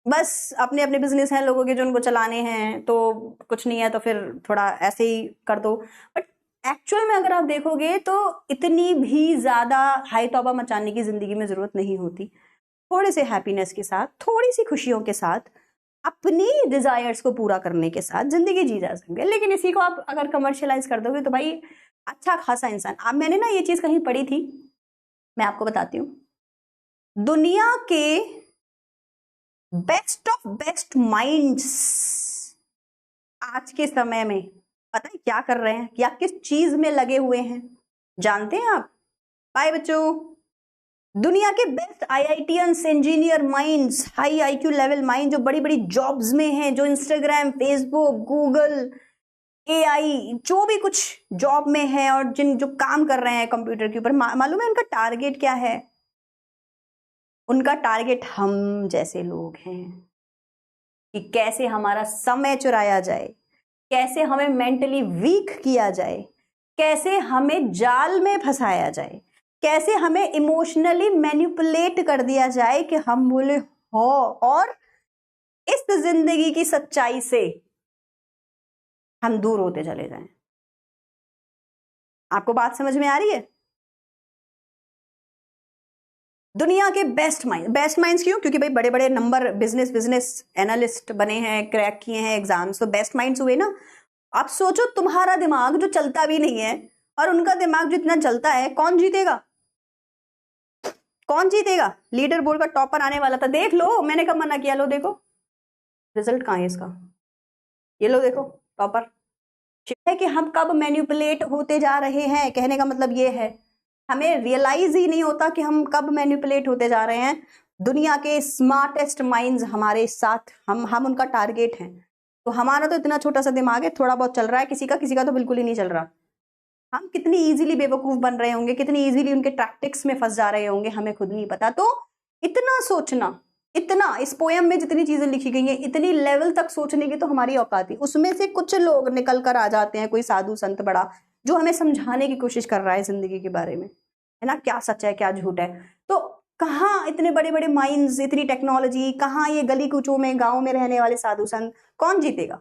बस अपने अपने बिजनेस हैं लोगों के जो उनको चलाने हैं, तो कुछ नहीं है तो फिर थोड़ा ऐसे ही कर दो। बट एक्चुअल में अगर आप देखोगे तो इतनी भी ज्यादा हाई तौबा मचाने की जिंदगी में जरूरत नहीं होती। थोड़े से हैप्पीनेस के साथ, थोड़ी सी खुशियों के साथ, अपनी डिजायर्स को पूरा करने के साथ जिंदगी जी जा सकती है। लेकिन इसी को आप अगर कमर्शियलाइज कर दोगे तो भाई अच्छा खासा इंसान। अब मैंने ना ये चीज कहीं पढ़ी थी, मैं आपको बताती हूँ। दुनिया के बेस्ट ऑफ बेस्ट माइंड्स आज के समय में पता है क्या कर रहे हैं या किस चीज में लगे हुए हैं, जानते हैं आप? बाय बच्चों, दुनिया के best IITians, engineer minds, high IQ level mind जो बड़ी बड़ी जॉब्स में हैं, जो इंस्टाग्राम, फेसबुक, गूगल, एआई, जो भी कुछ जॉब में है और जिन जो काम कर रहे हैं कंप्यूटर के ऊपर, मालूम है उनका टारगेट क्या है? उनका टारगेट हम जैसे लोग हैं कि कैसे हमारा समय चुराया जाए, कैसे हमें मेंटली वीक किया जाए, कैसे हमें जाल में फंसाया जाए, कैसे हमें इमोशनली मैनिपुलेट कर दिया जाए कि हम बोले हो और इस जिंदगी की सच्चाई से हम दूर होते चले जाएं। आपको बात समझ में आ रही है? दुनिया के बेस्ट माइंड्स क्यों? क्योंकि भाई बड़े बड़े नंबर बिजनेस एनालिस्ट बने हैं, क्रैक किए हैं एग्जाम्स, तो बेस्ट माइंड्स हुए ना। आप सोचो तुम्हारा दिमाग जो चलता भी नहीं है और उनका दिमाग जो इतना चलता है, कौन जीतेगा? कौन जीतेगा? लीडर बोर्ड का टॉपर आने वाला था, देख लो, मैंने कब मना किया, लो देखो रिजल्ट कहाँ है इसका, ये लो देखो टॉपर। है कि हम कब मैनिपुलेट होते जा रहे हैं, कहने का मतलब ये है हमें रियलाइज ही नहीं होता कि हम कब मैनिपुलेट होते जा रहे हैं। दुनिया के स्मार्टेस्ट माइंड्स हमारे साथ, हम उनका टारगेट हैं। तो हमारा तो इतना छोटा सा दिमाग है, थोड़ा बहुत चल रहा है, किसी का तो बिल्कुल ही नहीं चल रहा। हम कितनी इजीली बेवकूफ बन रहे होंगे, कितनी इजीली उनके टैक्टिक्स में फंस जा रहे होंगे, हमें खुद नहीं पता। तो इतना सोचना, इतना इस पोयम में जितनी चीजें लिखी गई हैं, इतनी लेवल तक सोचने की तो हमारी औकात है। उसमें से कुछ लोग निकल कर आ जाते हैं, कोई साधु संत बड़ा, जो हमें समझाने की कोशिश कर रहा है जिंदगी के बारे में, है ना, क्या सच है क्या झूठ है। तो कहाँ इतने बड़े बड़े माइंड्स, इतनी टेक्नोलॉजी, कहाँ ये गली कूचों में गाँव में रहने वाले साधु संत, कौन जीतेगा?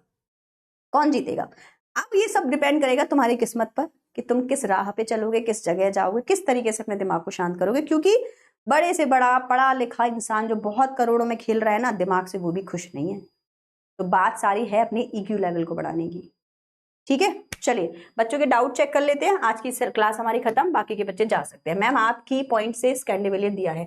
कौन जीतेगा? अब ये सब डिपेंड करेगा तुम्हारी किस्मत पर कि तुम किस राह पे चलोगे, किस जगह जाओगे, किस तरीके से अपने दिमाग को शांत करोगे। क्योंकि बड़े से बड़ा पढ़ा लिखा इंसान जो बहुत करोड़ों में खेल रहा है ना दिमाग से, वो भी खुश नहीं है। तो बात सारी है अपने ईक्यू लेवल को बढ़ाने की, ठीक है। चलिए बच्चों के डाउट चेक कर लेते हैं। आज की क्लास हमारी खत्म, बाकी के बच्चे जा सकते हैं। मैम आपकी पॉइंट से स्कैंडिनेविया दिया है,